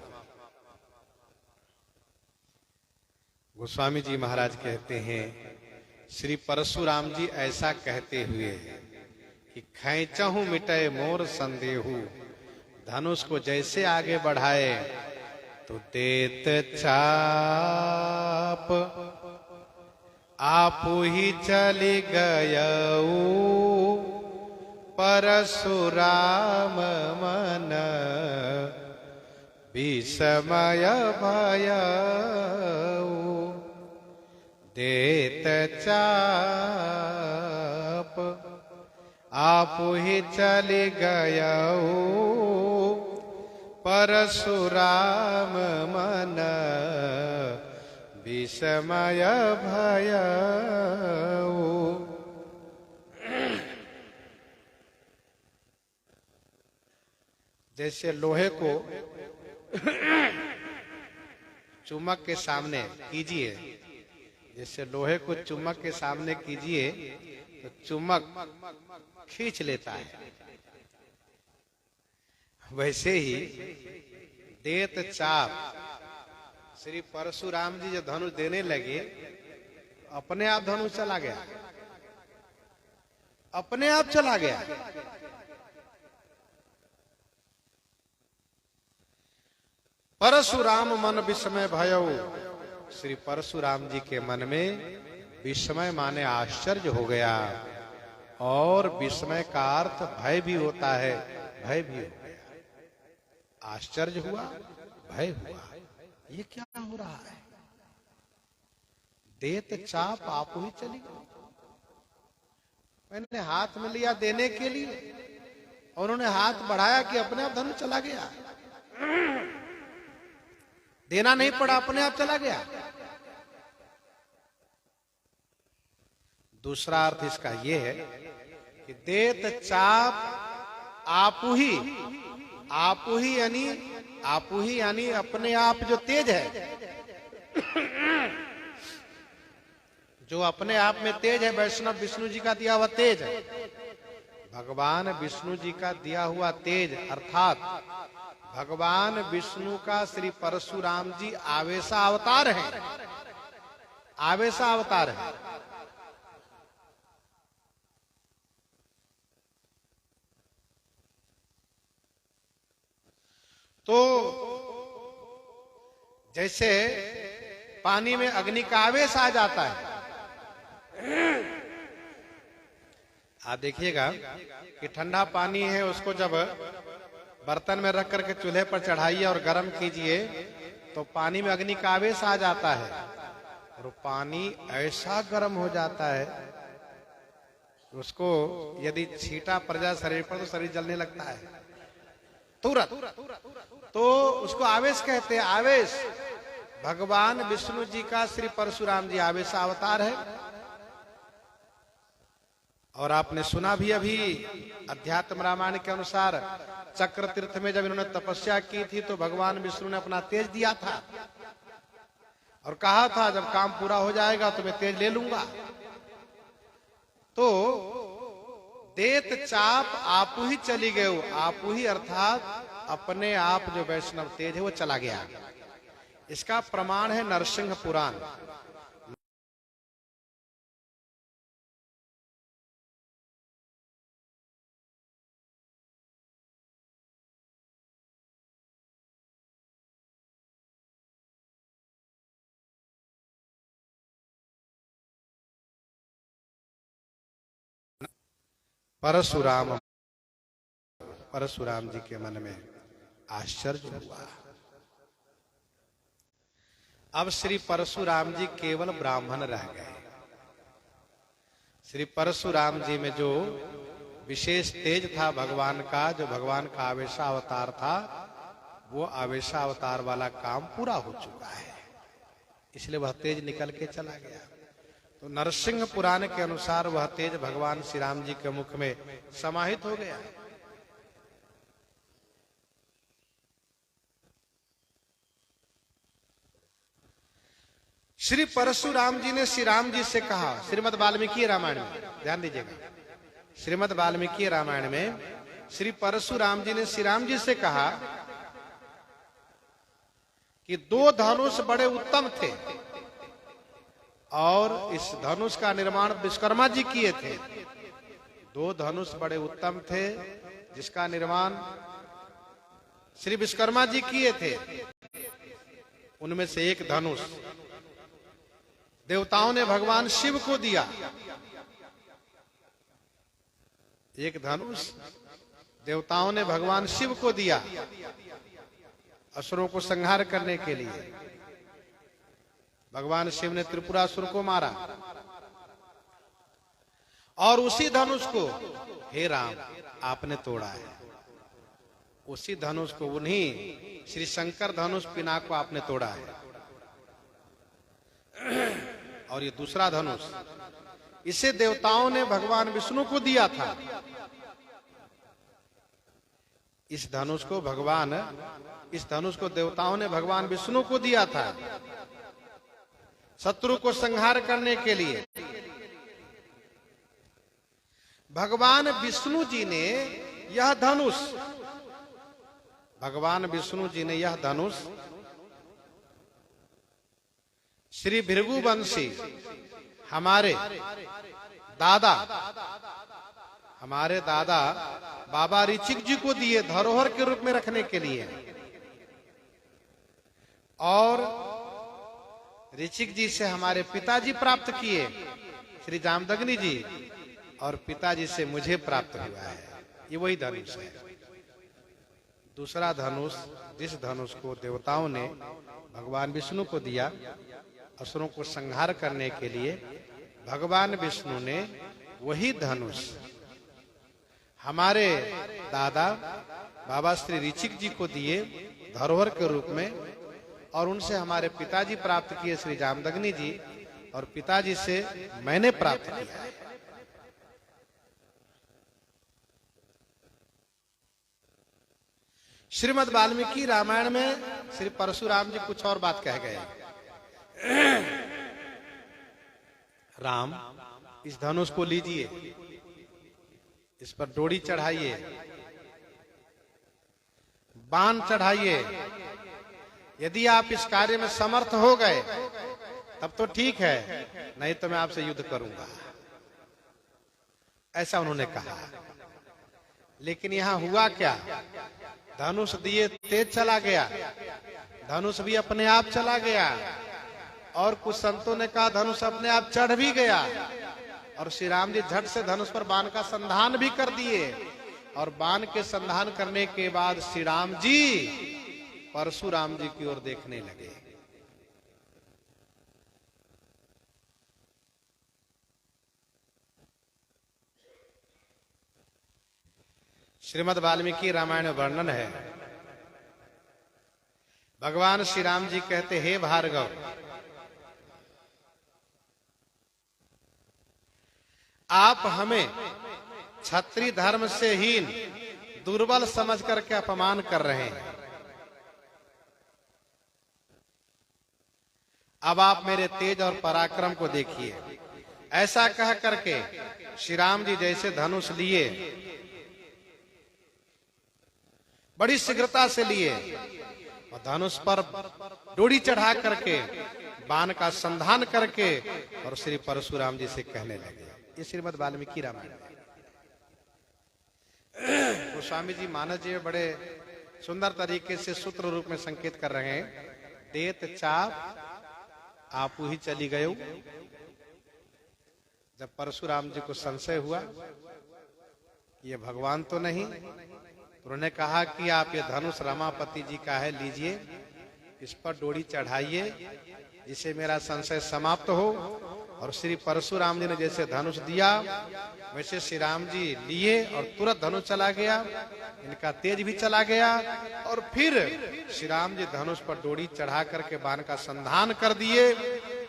गोस्वामी जी महाराज कहते हैं, श्री परशुराम जी ऐसा कहते हुए कि खैचहु मिटे मोर संदेहु, धनुष को जैसे आगे बढ़ाए तो देत चाप आप ही चली गयऊ, परशुराम मन विस्मय भयऊ, देत चाप आप ही चली गयऊ, परशुराम मन विस्मय भयऊ। जैसे लोहे को चुम्बक के सामने कीजिए, जैसे लोहे को चुम्बक के सामने कीजिए तो चुम्बक खींच लेता है, वैसे ही देत चाप, श्री परशुराम जी जब धनुष देने लगे, अपने आप धनुष चला गया, अपने आप चला गया। परशुराम मन विस्मय भयऊ, श्री परशुराम जी के मन में विस्मय माने आश्चर्य हो गया, और विस्मय का अर्थ भय भी होता है, भय भी हो गया। आश्चर्य हुआ, भय हुआ, ये क्या हो रहा है? देत चाप आप ही चली गई, मैंने हाथ में लिया देने के लिए और उन्होंने हाथ बढ़ाया कि अपने आप धनुष चला गया, देना नहीं पड़ा, अपने आप चला गया। दूसरा अर्थ इसका यह है कि देत चाप आपू ही यानी अपने आप जो तेज है, जो अपने आप में तेज है, वैष्णव विष्णु जी का दिया हुआ तेज है, भगवान विष्णु जी का दिया हुआ तेज, अर्थात भगवान विष्णु का श्री परशुराम जी आवेशा अवतार है, आवेशा अवतार है। तो जैसे पानी में अग्नि का आवेश आ जाता है, आप देखिएगा कि ठंडा पानी है, उसको जब बर्तन में रख करके चूल्हे पर चढ़ाइए और गर्म कीजिए तो पानी में अग्नि का आवेश आ जाता है, और पानी ऐसा गर्म हो जाता है उसको यदि छींटा पड़ जाए शरीर पर तो शरीर जलने लगता है तुरंत। तो उसको आवेश कहते हैं। आवेश भगवान विष्णु जी का श्री परशुराम जी आवेशा अवतार है। और आपने सुना भी अभी अध्यात्म रामायण के अनुसार चक्र तीर्थ में जब इन्होंने तपस्या की थी तो भगवान विष्णु ने अपना तेज दिया था और कहा था जब काम पूरा हो जाएगा तो मैं तेज ले लूंगा। तो देत चाप आपू ही चली गए, आपू ही अर्थात अपने आप जो वैष्णव तेज है वो चला गया। इसका प्रमाण है नरसिंह पुराण। परशुराम जी के मन में आश्चर्य हुआ। अब श्री परशुराम जी केवल ब्राह्मण रह गए। श्री परशुराम जी में जो विशेष तेज था भगवान का, जो भगवान का आवेशावतार था, वो आवेशावतार वाला काम पूरा हो चुका है, इसलिए वह तेज निकल के चला गया। तो नरसिंह पुराण के अनुसार वह तेज भगवान श्री राम जी के मुख में समाहित हो गया। श्री परशुराम जी ने श्री राम जी से कहा, श्रीमद् वाल्मीकि रामायण में ध्यान दीजिएगा, श्रीमद् वाल्मीकि रामायण में श्री परशुराम जी ने श्री राम जी से कहा कि दो धनुष बड़े उत्तम थे और इस धनुष का निर्माण विश्वकर्मा जी किए थे। दो धनुष बड़े उत्तम थे जिसका निर्माण श्री विश्वकर्मा जी किए थे। उनमें से एक धनुष देवताओं ने भगवान शिव को दिया, एक धनुष देवताओं ने भगवान शिव को दिया असुरों को संहार करने के लिए। भगवान शिव ने त्रिपुरासुर को मारा और उसी धनुष को हे राम आपने तोड़ा है। उसी धनुष को, उन्हीं श्री शंकर धनुष पिनाक को आपने तोड़ा है। और ये दूसरा धनुष, इसे देवताओं ने भगवान विष्णु को दिया था। इस धनुष को देवताओं ने भगवान विष्णु को दिया था शत्रु को संहार करने के लिए। भगवान विष्णु जी ने यह धनुष, भगवान विष्णु जी ने यह धनुष श्री भृगुवंशी हमारे दादा बाबा ऋचिक जी को दिए धरोहर के रूप में रखने के लिए। और ऋचिक जी से हमारे पिताजी प्राप्त किए श्री जामदग्नि जी, और पिताजी से मुझे प्राप्त हुआ है। ये वही धनुष है। दूसरा धनुष, जिस धनुष को देवताओं ने भगवान विष्णु को दिया असुरों को संहार करने के लिए, भगवान विष्णु ने वही धनुष हमारे दादा बाबा श्री ऋचिक जी को दिए धरोहर के रूप में, और उनसे हमारे पिताजी प्राप्त किए श्री जामदग्नि जी, और पिताजी से मैंने प्राप्त किया है। श्रीमद् वाल्मीकि रामायण में श्री परशुराम जी कुछ और बात कह गए। राम, इस धनुष को लीजिए, इस पर डोरी चढ़ाइए, बाण चढ़ाइए। यदि आप इस कार्य में समर्थ हो गए तब तो ठीक है, नहीं तो मैं आपसे युद्ध करूंगा, ऐसा उन्होंने कहा। लेकिन यहां हुआ क्या? धनुष दिए तेज चला गया, धनुष भी अपने आप चला गया, और कुछ संतों ने कहा धनुष अपने आप चढ़ भी गया, और श्री राम जी झट से धनुष पर बाण का संधान भी कर दिए। और बाण के संधान करने के बाद श्री राम जी परशुराम जी की ओर देखने लगे। श्रीमद् वाल्मीकि रामायण वर्णन है। भगवान श्री राम जी कहते, हे भार्गव, आप हमें क्षत्रिय धर्म से हीन दुर्बल समझ करके अपमान कर रहे हैं। अब आप मेरे तेज और पराक्रम को देखिए। ऐसा कह करके श्री राम जी जैसे धनुष लिए, बड़ी शीघ्रता से लिए, और धनुष पर डोरी चढ़ा करके बाण का संधान करके और श्री परशुराम जी से कहने लगे। ये श्रीमद् वाल्मीकि रामायण है। गोस्वामी जी मानस जी बड़े सुंदर तरीके से सूत्र रूप में संकेत कर रहे हैं। देत चाप आपू ही चली गयो। जब परशुराम जी को संशय हुआ कि ये भगवान तो नहीं, तो उन्होंने कहा कि आप ये धनुष रमापति जी का है, लीजिए, इस पर डोरी चढ़ाइए, जिससे मेरा संशय समाप्त हो और श्री परशुराम जी ने जैसे धनुष दिया वैसे श्री राम जी लिए और तुरंत धनुष चला गया, इनका तेज भी चला गया। और फिर श्री राम जी धनुष पर डोरी चढ़ा करके बाण का संधान कर दिए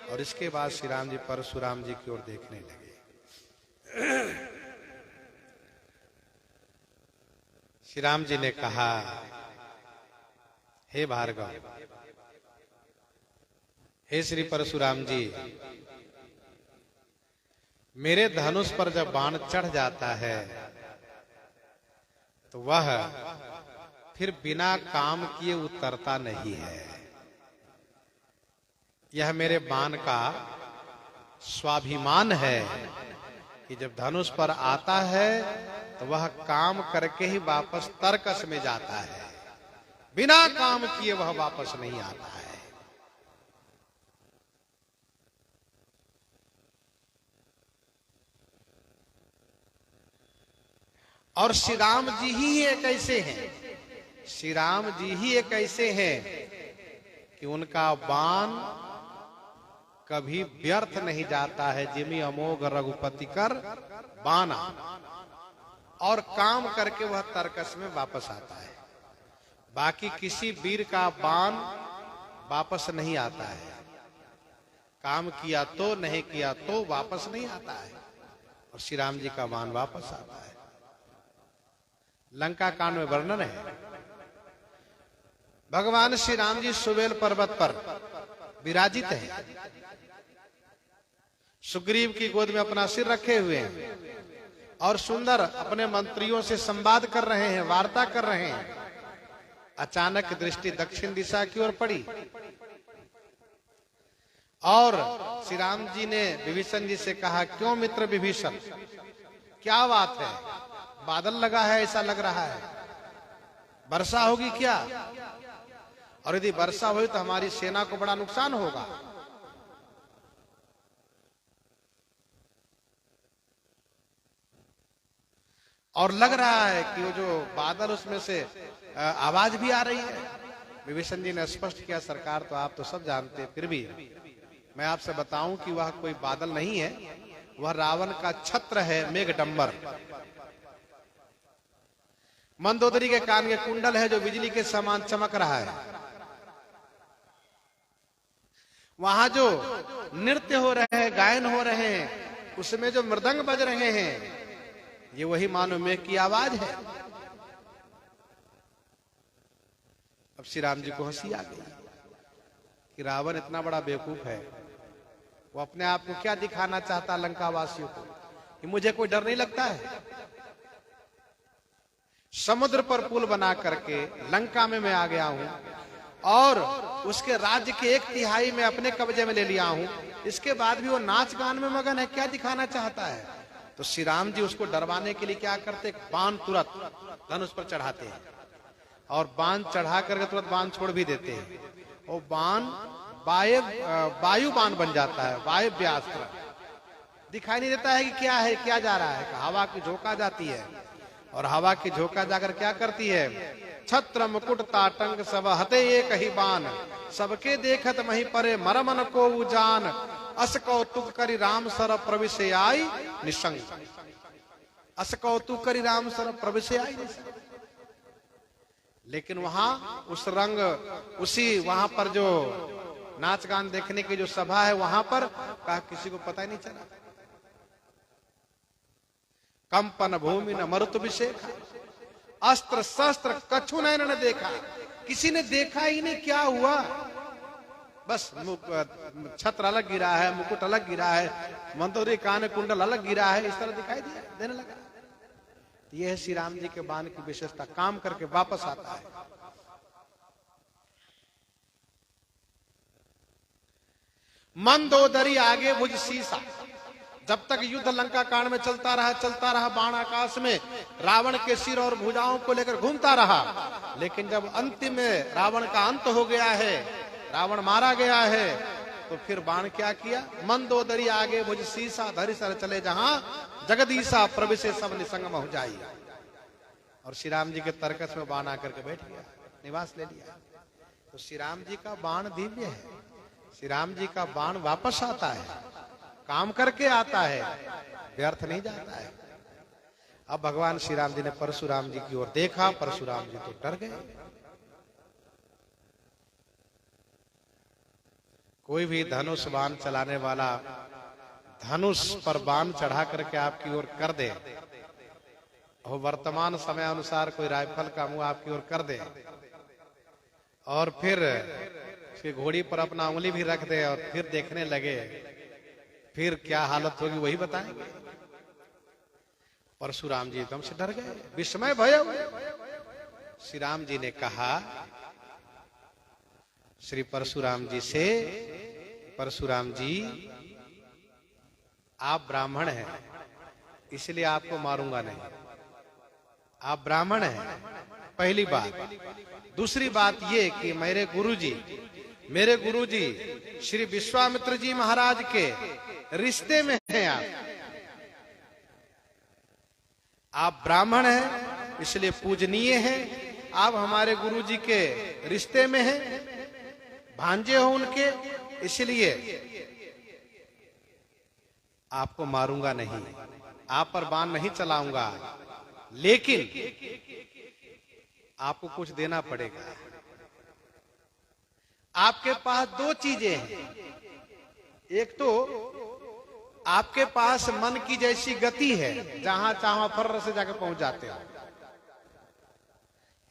और इसके बाद श्री राम जी परशुराम जी की ओर देखने लगे। श्री राम जी ने कहा, हे भार्गव, हे श्री परशुराम जी, मेरे धनुष पर जब बाण चढ़ जाता है तो वह फिर बिना काम किए उतरता नहीं है। यह मेरे बाण का स्वाभिमान है कि जब धनुष पर आता है तो वह काम करके ही वापस तरकस में जाता है, बिना काम किए वह वापस नहीं आता है। और श्री राम जी ही एक ऐसे हैं, श्री राम जी ही एक ऐसे हैं कि उनका बाण कभी व्यर्थ नहीं जाता है। जिमी अमोघ रघुपति कर बाना, और काम करके वह तरकस में वापस आता है। बाकी किसी वीर का बाण वापस नहीं आता है, काम किया तो नहीं किया तो वापस नहीं आता है। और श्री राम जी का बाण वापस आता है। लंका कांड में वर्णन है, भगवान श्री राम जी सुबेल पर्वत पर विराजित हैं, सुग्रीव की गोद में अपना सिर रखे हुए हैं और सुंदर अपने मंत्रियों से संवाद कर रहे हैं, वार्ता कर रहे हैं। अचानक दृष्टि दक्षिण दिशा की ओर पड़ी और श्री राम जी ने विभीषण जी से कहा, क्यों मित्र विभीषण, क्या बात है? बादल लगा है ऐसा लग रहा है, वर्षा होगी क्या? और यदि वर्षा हुई तो हमारी सेना को बड़ा नुकसान होगा। और लग रहा है कि वो जो बादल उसमें से आवाज भी आ रही है। विभीषण जी ने स्पष्ट किया, सरकार तो आप तो सब जानते हैं, फिर भी मैं आपसे बताऊं कि वह कोई बादल नहीं है, वह रावण का छत्र है, मेघडंबर। मंदोदरी के कान के कुंडल है जो बिजली के समान चमक रहा है। वहां जो नृत्य हो रहे हैं, गायन हो रहे हैं, उसमें जो मृदंग बज रहे हैं, ये वही मानो मेघ की आवाज है। अब श्री राम जी को हंसी आ गई कि रावण इतना बड़ा बेवकूफ है, वो अपने आप को क्या दिखाना चाहता लंका वासियों को कि मुझे कोई डर नहीं लगता है। समुद्र पर पुल बना करके लंका में मैं आ गया हूं और उसके राज्य के 1/3 में अपने कब्जे में ले लिया हूं, इसके बाद भी वो नाच गान में मगन है, क्या दिखाना चाहता है? तो श्री राम जी उसको डरवाने के लिए क्या करते, बाण तुरंत धनुष पर चढ़ाते हैं और बाण चढ़ा करके तुरंत बाण छोड़ भी देते हैं। वो बाण वायु बाण बन जाता है, वायव्यास्त्र। दिखाई नहीं देता है कि क्या है, क्या जा रहा है। हवा की झोंका जाती है और हवा की झोंका जाकर क्या करती है, छत्र मुकुट ताटंक सब हते एक ही बाण, सबके देखत मही परे मरमन को उजान, अस कौतुक करी राम सर प्रविश आई निशंक। अस कौतुक करी राम सर प्रविश आई निशंक। लेकिन वहां उस रंग, उसी वहां पर जो नाच गान देखने की जो सभा है, वहां पर कहा किसी को पता ही नहीं चला। कंपन भूमि न मरुत विषेखा, अस्त्र शस्त्र कछु ने देखा, किसी ने देखा ही नहीं क्या हुआ। बस छत्र अलग गिरा है, मुकुट अलग गिरा है, मंदोदरी कान कुंडल अलग गिरा है, इस तरह दिखाई देने लगा। यह है श्री राम जी के बाण की विशेषता, काम करके वापस आता है। मंदोदरी आगे भुज शीशा। जब तक युद्ध लंका कांड में चलता रहा, बाण आकाश में रावण के सिर और भुजाओं को लेकर घूमता रहा। लेकिन जब अंतिम में रावण का अंत हो गया है, रावण मारा गया है, तो फिर बाण क्या किया, मंदोदरी आगे भुज शीशा, धरि सर चले जहां जगदीशा प्रविशे सब निसंग हो जाई। और श्री राम जी के तरकस में बाण आकर के बैठ गया, निवास ले लिया। तो श्री राम जी का बाण दिव्य है, श्री राम जी का बाण वापस आता है। काम करके आता है, व्यर्थ नहीं जाता है। अब भगवान श्री राम जी ने परशुराम जी की ओर देखा, परशुराम जी तो डर गए। कोई भी धनुष बाण चलाने वाला धनुष पर बाण चढ़ा करके आपकी ओर कर दे, और वर्तमान समय अनुसार कोई राइफल का मुंह आपकी ओर कर दे, और फिर उसकी घोड़ी पर अपना उंगली भी रख दे और फिर देखने लगे, फिर क्या हालत होगी वही बताएंगे। परशुराम जी एकदम से डर गए, विस्मय भय। श्री राम जी ने कहा श्री परशुराम जी से, परशुराम जी आप ब्राह्मण हैं, इसलिए आपको मारूंगा नहीं। आप ब्राह्मण हैं, पहली बात। दूसरी बात ये कि मेरे गुरुजी श्री विश्वामित्र जी महाराज के रिश्ते में हैं आप ब्राह्मण हैं इसलिए पूजनीय हैं, आप हमारे गुरुजी के रिश्ते में हैं, भांजे हो उनके, इसलिए आपको मारूंगा नहीं, आप पर बाण नहीं चलाऊंगा, लेकिन आपको कुछ देना पड़ेगा। आपके पास दो चीजें हैं, एक तो आपके पास मन की जैसी गति है, जहां चाहो फर्र से जाके पहुंच जाते हो,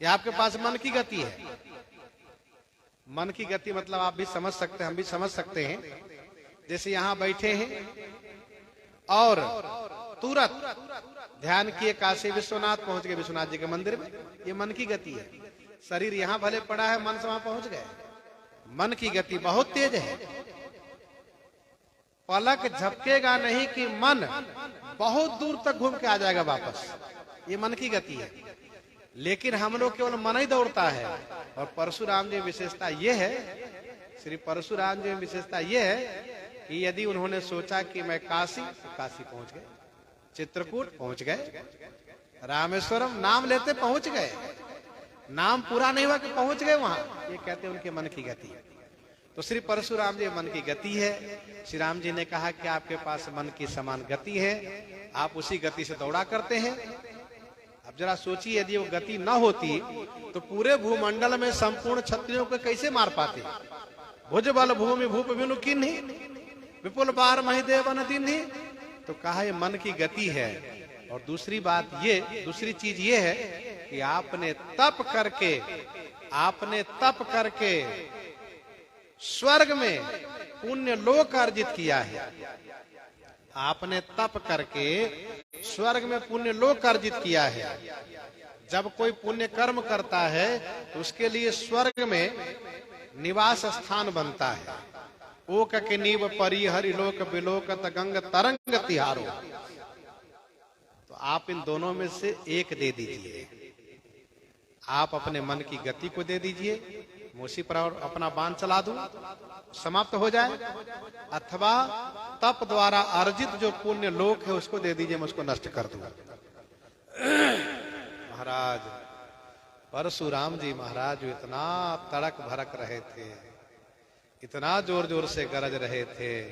ये आपके पास मन की गति है। मन की गति मतलब आप भी समझ सकते हैं, हम भी समझ सकते हैं। जैसे यहां बैठे हैं और तुरंत ध्यान किए काशी विश्वनाथ, पहुंच गए विश्वनाथ जी के मंदिर में, ये मन की गति है। शरीर यहां भले पड़ा है, मन से वहां पहुंच गए। मन की गति बहुत तेज है, पलक झपकेगा नहीं कि मन बहुत दूर तक घूम के आ जाएगा वापस, ये मन की गति है। लेकिन हम लोग केवल मन ही दौड़ता है। और परशुराम जी विशेषता ये है, श्री परशुराम जी विशेषता ये है कि यदि उन्होंने सोचा कि मैं काशी, तो काशी पहुंच गए, चित्रकूट पहुंच गए, रामेश्वरम नाम लेते पहुंच गए, नाम पूरा नहीं हुआ कि पहुंच गए वहां, ये कहते हैं उनके मन की गति है। तो श्री परशुराम जी मन की गति है। श्री राम जी ने कहा कि आपके पास मन की समान गति है, आप उसी गति से दौड़ा करते हैं। अब जरा सोचिए, यदि वो गति न होती तो पूरे भूमंडल में संपूर्ण क्षत्रियों को कैसे मार पाते। भुज बल भूमि भूप बिनु किन्ही, विपुल बार महिदेव न दीन्ही। तो कहा ये मन की गति है। और दूसरी बात ये, दूसरी चीज ये है कि आपने तप करके स्वर्ग में पुण्य लोक अर्जित किया है। आपने तप करके स्वर्ग में पुण्य लोक अर्जित किया है। जब कोई पुण्य कर्म करता है तो उसके लिए स्वर्ग में निवास स्थान बनता है। ओक के नीव परी हरि लोक बिलोकत गंग तरंग तिहारो। तो आप इन दोनों में से एक दे दीजिए। आप अपने मन की गति को दे दीजिए, मूसी पर अपना बाण चला दूं, समाप्त हो जाए, अथवा तप द्वारा अर्जित जो पुण्य लोक है उसको दे दीजिए, मैं उसको नष्ट कर दूंगा। महाराज परशुराम जी महाराज इतना तड़क भड़क रहे थे, इतना जोर जोर से गरज रहे थे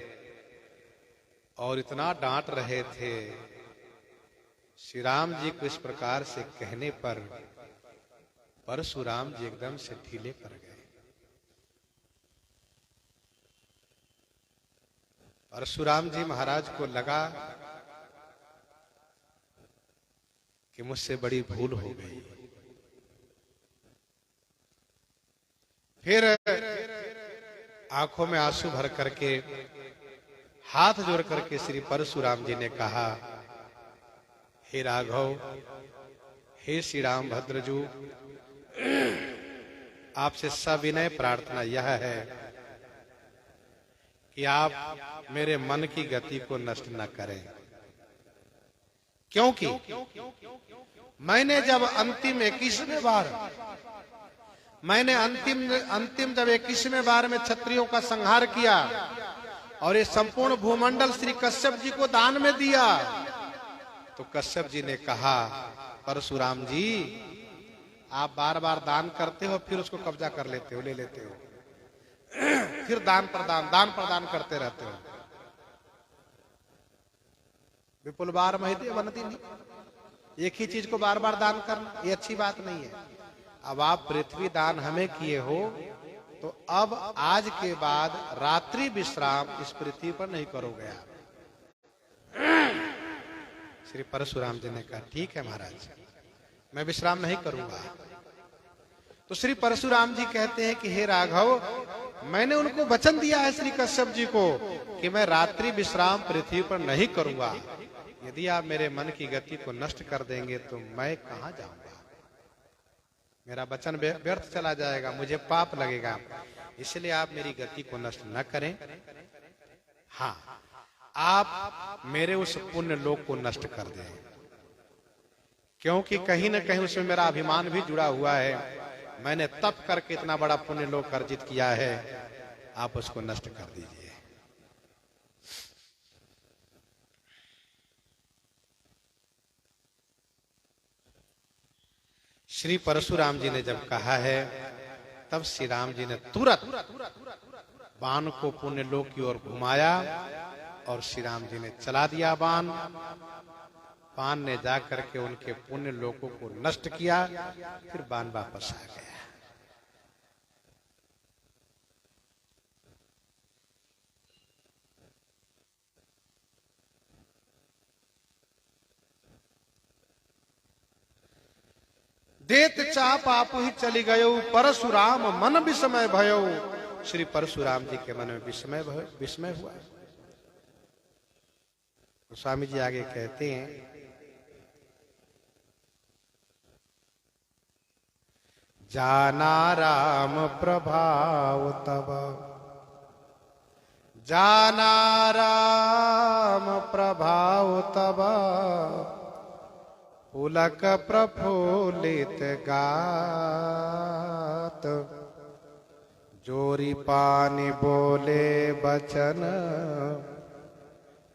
और इतना डांट रहे थे। श्री राम जी को इस प्रकार से कहने पर परशुराम जी एकदम से ढीले पड़ गए। परशुराम जी महाराज को लगा कि मुझसे बड़ी भूल हो गई। फिर आंखों में आंसू भर करके हाथ जोड़ करके श्री परशुराम जी ने कहा, हे राघव, हे श्री राम भद्रजू, आपसे सविनय प्रार्थना यह है कि आप मेरे मन की गति को नष्ट न करें। क्योंकि मैंने जब अंतिम 21वें बार जब 21वें बार में क्षत्रियों का संहार किया और ये संपूर्ण भूमंडल श्री कश्यप जी को दान में दिया, तो कश्यप जी ने कहा, परशुराम जी आप बार बार दान करते हो, फिर उसको कब्जा कर लेते हो, ले लेते हो, फिर दान प्रदान करते रहते हो। विपुल बार महिते वनति नहीं, एक ही चीज को बार बार दान करना ये अच्छी बात नहीं है। अब आप पृथ्वी दान हमें किए हो तो अब आज के बाद रात्रि विश्राम इस पृथ्वी पर नहीं करोगे आप। श्री परशुराम जी ने कहा ठीक है महाराज, मैं विश्राम नहीं करूंगा। तो श्री परशुराम जी कहते हैं कि हे राघव, मैंने उनको वचन दिया है श्री कश्यप जी को कि मैं रात्रि विश्राम पृथ्वी पर नहीं करूंगा। यदि आप मेरे मन की गति को नष्ट कर देंगे तो मैं कहां जाऊंगा, मेरा वचन व्यर्थ चला जाएगा, मुझे पाप लगेगा। इसलिए आप मेरी गति को नष्ट न करें। हाँ, आप मेरे उस पुण्य लोक को नष्ट कर दें, क्योंकि कहीं न कहीं उसमें मेरा अभिमान भी जुड़ा हुआ है। मैंने तप करके इतना बड़ा पुण्य लोक अर्जित किया है, आप उसको नष्ट कर दीजिए। श्री परशुराम जी ने जब कहा है, तब श्री राम जी ने तुरंत बाण को पुण्य लोक की ओर घुमाया और श्री राम जी ने चला दिया बाण। बाण ने जाकर के उनके पुण्य लोकों को नष्ट किया, फिर बाण वापस आ गया। देत चाप आप ही चली गयो, परशुराम मन विस्मय भयो। श्री परशुराम जी के मन में विस्मय हुआ। स्वामी जी आगे कहते हैं, जाना राम प्रभाव तब, जाना राम प्रभाव तब, पुलक प्रफुल्लित गात, जोरी पानी बोले बचन,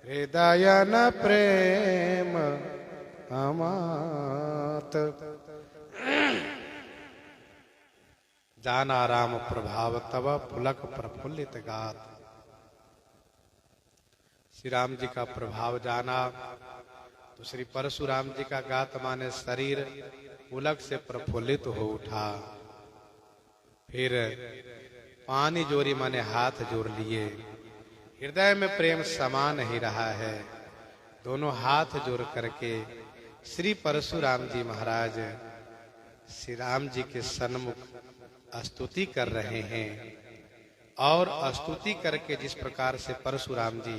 हृदय न प्रेम अमात। जाना राम प्रभाव तब, पुलक प्रफुल्लित गात। श्री राम जी का प्रभाव जाना तो श्री परशुराम जी का गात माने शरीर पुलक से प्रफुल्लित हो उठा। फिर पानी जोरी माने हाथ जोड़ लिए, हृदय में प्रेम समा नहीं रहा है। दोनों हाथ जोड़ करके श्री परशुराम जी महाराज श्री राम जी के सन्मुख स्तुति कर रहे हैं। और स्तुति करके जिस प्रकार से परशुराम जी